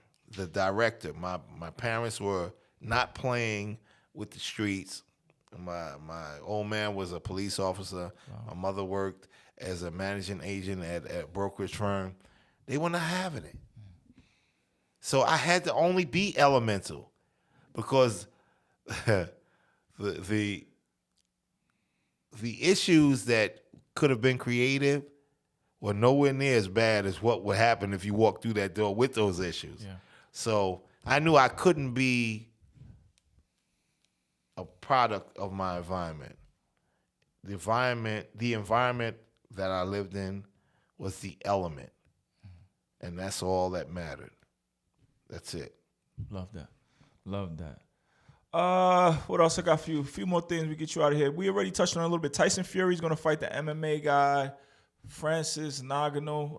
My parents were not playing with the streets. My old man was a police officer. Wow. My mother worked as a managing agent at a brokerage firm. They were not having it. So I had to only be elemental, because the issues that could have been creative were nowhere near as bad as what would happen if you walked through that door with those issues. Yeah. So I knew I couldn't be a product of my environment. The environment that I lived in was the element. And that's all that mattered. That's it. Love that. What else? I got a few more things we get you out of here. We already touched on it a little bit. Tyson Fury is going to fight the MMA guy, Francis Ngannou.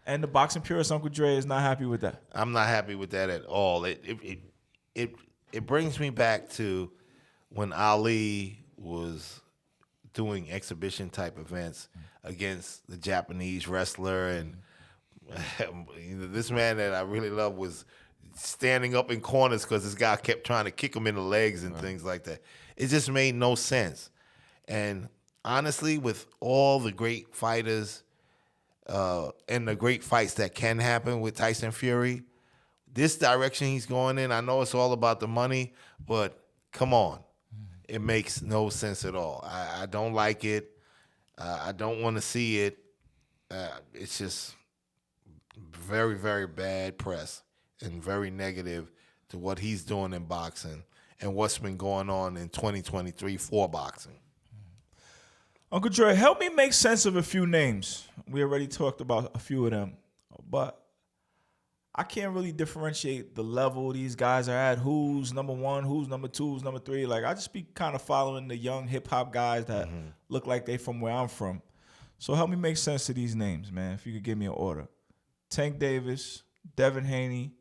And the boxing purist, Uncle Dre, is not happy with that. I'm not happy with that at all. It brings me back to when Ali was doing exhibition type events against the Japanese wrestler, and this man that I really love was standing up in corners because this guy kept trying to kick him in the legs and things like that. It just made no sense. And honestly, with all the great fighters and the great fights that can happen with Tyson Fury, this direction he's going in, I know it's all about the money, but come on. It makes no sense at all. I don't like it. I don't want to see it. It's just very, very bad press and very negative to what he's doing in boxing and what's been going on in 2023 for boxing. Uncle Dre, help me make sense of a few names. We already talked about a few of them, but I can't really differentiate the level these guys are at. Who's number one, who's number two, who's number three. Like, I just be kind of following the young hip-hop guys that look like they from where I'm from. So help me make sense of these names, man, if you could give me an order. Tank Davis, Devin Haney,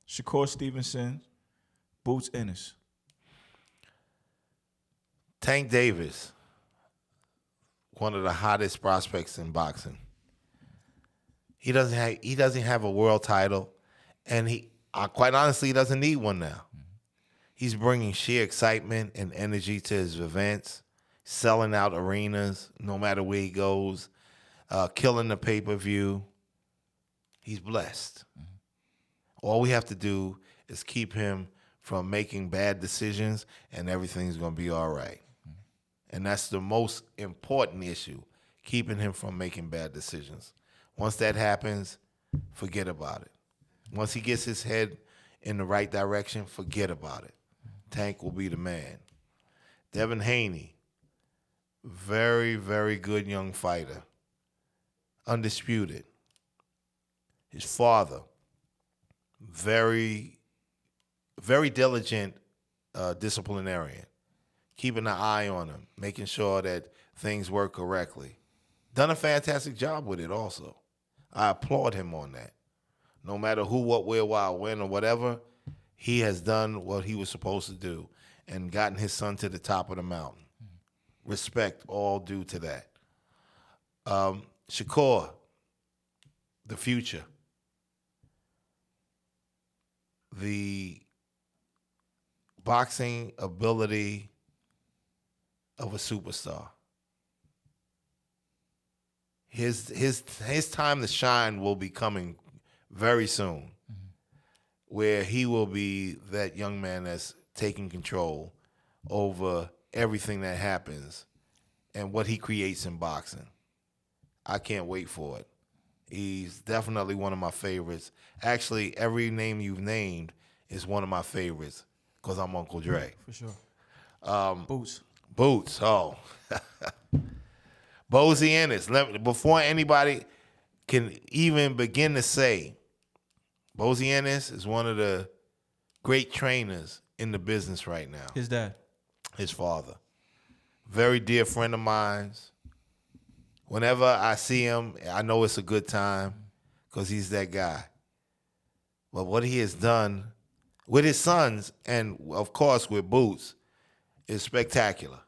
Shakur Stevenson, Boots Ennis. Tank Davis, one of the hottest prospects in boxing. He doesn't have a world title, and quite honestly, he doesn't need one now. He's bringing sheer excitement and energy to his events, selling out arenas no matter where he goes, killing the pay-per-view. He's blessed. All we have to do is keep him from making bad decisions, and everything's going to be all right. And that's the most important issue, keeping him from making bad decisions. Once that happens, forget about it. Once he gets his head in the right direction, forget about it. Tank will be the man. Devin Haney, very, very good young fighter. Undisputed. His father, very, very diligent disciplinarian. Keeping an eye on him, making sure that things work correctly. Done a fantastic job with it also. I applaud him on that. No matter who, what, where, why, when, or whatever, he has done what he was supposed to do and gotten his son to the top of the mountain. Respect, all due to that. Shakur, the future. The boxing ability of a superstar. His time to shine will be coming very soon, where he will be that young man that's taking control over everything that happens and what he creates in boxing. I can't wait for it. He's definitely one of my favorites. Actually, every name you've named is one of my favorites because I'm Uncle Dre. For sure. Boots, oh. Bozy Ennis. Before anybody can even begin to say, Bozy Ennis is one of the great trainers in the business right now. His dad. His father. Very dear friend of mine. Whenever I see him, I know it's a good time because he's that guy. But what he has done with his sons and, of course, with Boots is spectacular.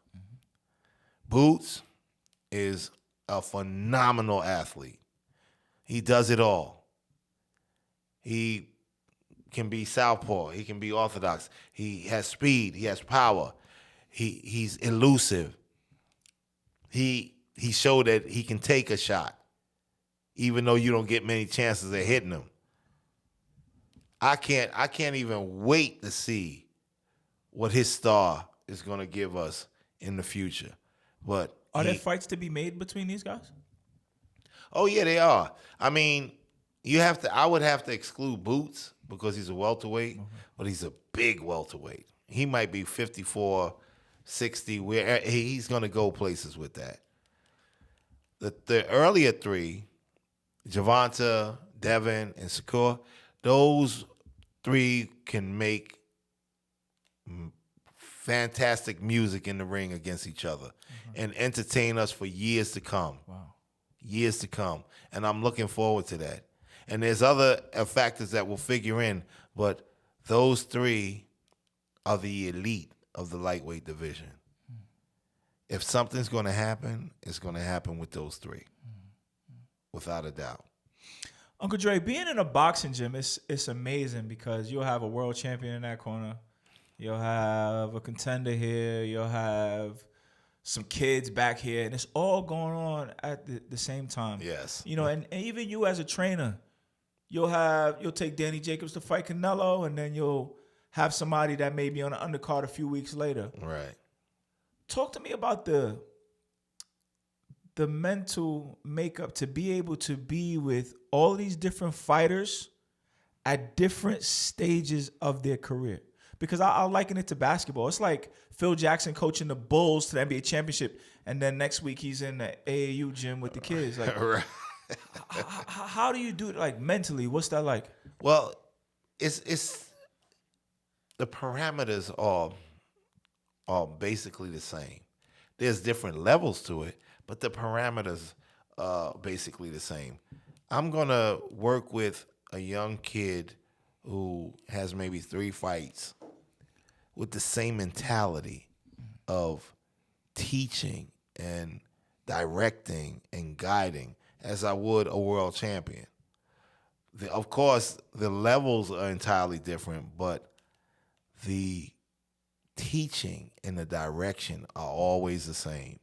Boots is a phenomenal athlete. He does it all. He can be southpaw. He can be orthodox. He has speed. He has power. He's elusive. He showed that he can take a shot, even though you don't get many chances of hitting him. I can't even wait to see what his star is going to give us in the future. But are there fights to be made between these guys? Oh yeah, they are. I mean, I would have to exclude Boots because he's a welterweight, but he's a big welterweight. He might be 54, 60, where he's going to go places with that. The earlier three, Gervonta, Devin, and Shakur, those three can make fantastic music in the ring against each other and entertain us for years to come. Wow. Years to come. And I'm looking forward to that. And there's other factors that will figure in, but those three are the elite of the lightweight division. If something's going to happen, it's going to happen with those three, without a doubt. Uncle Dre, being in a boxing gym, it's amazing because you'll have a world champion in that corner. You'll have a contender here. You'll have some kids back here. And it's all going on at the same time. Yes. You know, and even you as a trainer, you'll take Danny Jacobs to fight Canelo, and then you'll have somebody that may be on the undercard a few weeks later. Right. Talk to me about the mental makeup to be able to be with all these different fighters at different stages of their career. Because I'll liken it to basketball. It's like Phil Jackson coaching the Bulls to the NBA championship, and then next week he's in the AAU gym with the kids. Like, Right. how do you do it, like, mentally? What's that like? Well, it's the parameters are basically the same. There's different levels to it, but the parameters are basically the same. I'm gonna work with a young kid who has maybe 3 fights with the same mentality of teaching and directing and guiding as I would a world champion. Of course, the levels are entirely different, but the teaching and the direction are always the same.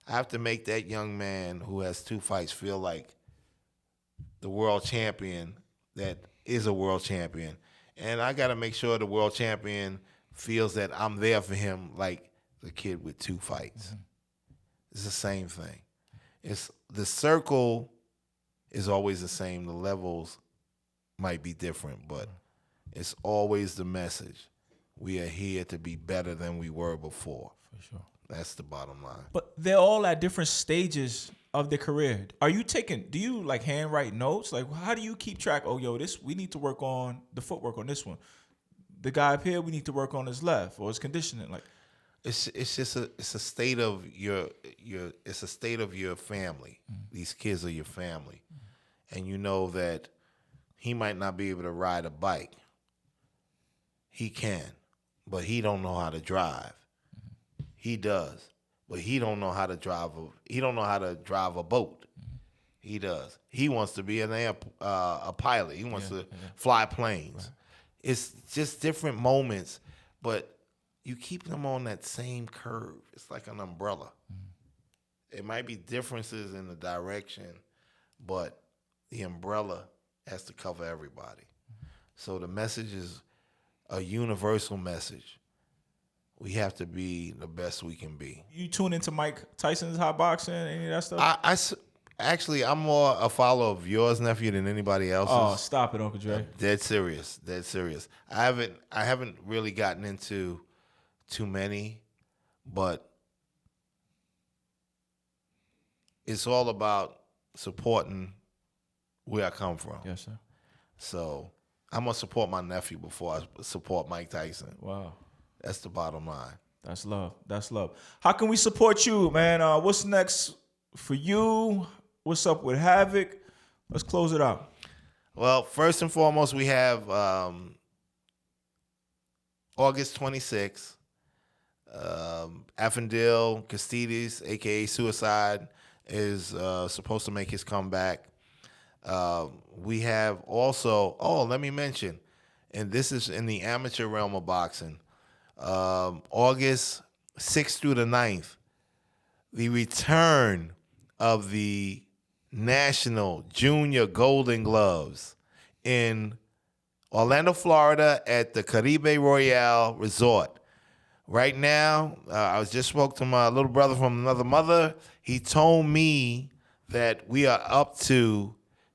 I have to make that young man who has 2 fights feel like the world champion that is a world champion. And I got to make sure the world champion feels that I'm there for him like the kid with 2 fights. Mm-hmm. It's the same thing. It's the circle is always the same. The levels might be different, but it's always the message. We are here to be better than we were before. For sure. That's the bottom line. But they're all at different stages of their career. Do you like handwrite notes? Like, how do you keep track? Oh, yo, we need to work on the footwork on this one. The guy up here, we need to work on his left or his conditioning. Like, it's just a state of your it's a state of your family. Mm-hmm. These kids are your family. Mm-hmm. And you know that he might not be able to ride a bike. He can, but he don't know how to drive. Mm-hmm. He does, but he don't know how to drive a boat. Mm-hmm. He does. He wants to be a pilot. He wants to fly planes. Right. It's just different moments, but you keep them on that same curve. It's like an umbrella. Mm-hmm. It might be differences in the direction, but the umbrella has to cover everybody. Mm-hmm. So the message is a universal message. We have to be the best we can be. You tune into Mike Tyson's hot boxing, any of that stuff? Actually, I'm more a follower of yours, nephew, than anybody else's. Oh, stop it, Uncle Dre. Dead serious. I haven't really gotten into too many, but it's all about supporting where I come from. Yes, sir. So I'm gonna support my nephew before I support Mike Tyson. Wow. That's the bottom line. That's love. How can we support you, man? What's next for you? What's up with Havoc? Let's close it out. Well, first and foremost, we have August 26th. Avfandil Khurtsidze, a.k.a. Suicide, is supposed to make his comeback. We have also, let me mention, and this is in the amateur realm of boxing, August 6th through the 9th, the return of the National Junior Golden Gloves in Orlando, Florida at the Caribe Royale Resort. Right now, I just spoke to my little brother from another mother. He told me that we are up to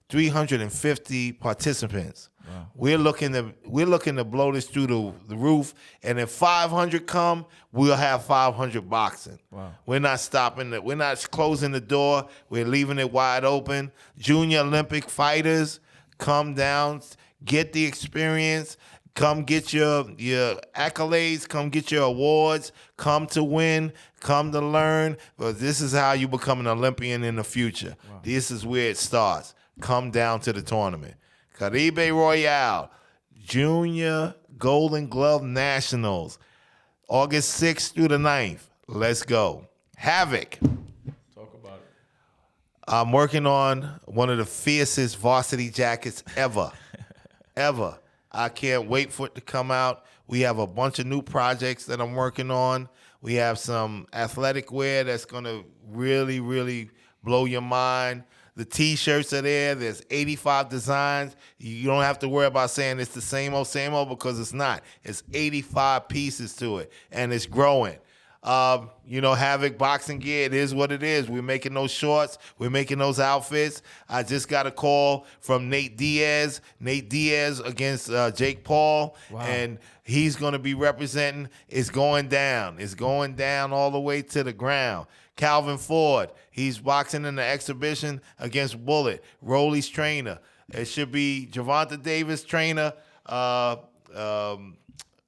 350 participants. Wow. We're looking to blow this through the roof, and if 500 come, we'll have 500 boxing. Wow. We're not stopping it. We're not closing the door. We're leaving it wide open. Junior Olympic fighters, come down, get the experience. Come get your accolades. Come get your awards. Come to win. Come to learn. But this is how you become an Olympian in the future. Wow. This is where it starts. Come down to the tournament. Caribe Royale, Junior Golden Glove Nationals, August 6th through the 9th. Let's go. Havoc. Talk about it. I'm working on one of the fiercest varsity jackets ever. Ever. I can't wait for it to come out. We have a bunch of new projects that I'm working on. We have some athletic wear that's going to really, really blow your mind. The T-shirts are there. There's 85 designs. You don't have to worry about saying it's the same old, because it's not. It's 85 pieces to it, and it's growing. Havoc boxing gear, it is what it is. We're making those shorts. We're making those outfits. I just got a call from Nate Diaz. Nate Diaz against Jake Paul. Wow. And he's going to be representing. It's going down. It's going down all the way to the ground. Calvin Ford, he's boxing in the exhibition against Bullet. Rolly's trainer. It should be Gervonta Davis' trainer.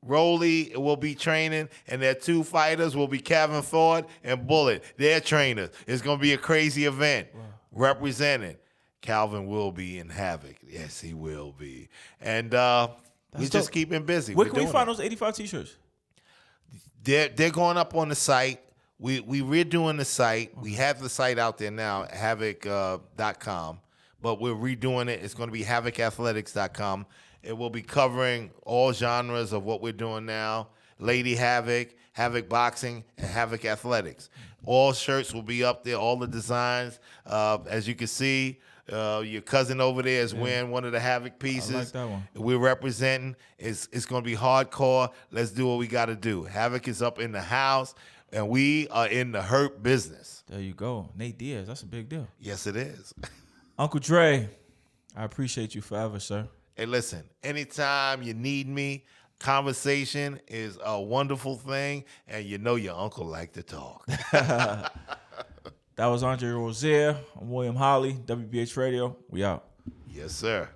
Rolly will be training, and their two fighters will be Calvin Ford and Bullet. Their trainers. It's going to be a crazy event. Wow. Representing. Calvin will be in Havoc. Yes, he will be. And we just keep him busy. Where can we find those 85 T-shirts? They're going up on the site. We're redoing the site. We have the site out there now, havoc.com, but we're redoing it. It's going to be havocathletics.com. It will be covering all genres of what we're doing now. Lady Havoc, Havoc Boxing, and Havoc Athletics. All shirts will be up there, all the designs. As you can see, your cousin over there is wearing one of the Havoc pieces. I like that one. We're representing. It's going to be hardcore. Let's do what we got to do. Havoc is up in the house, and we are in the hurt business. There you go. Nate Diaz, that's a big deal. Yes, it is. Uncle Dre, I appreciate you forever, sir. Hey, listen, anytime you need me, conversation is a wonderful thing, and you know your uncle like to talk. That was Andre Rozier. I'm William Holly, WBH Radio. We out. Yes, sir.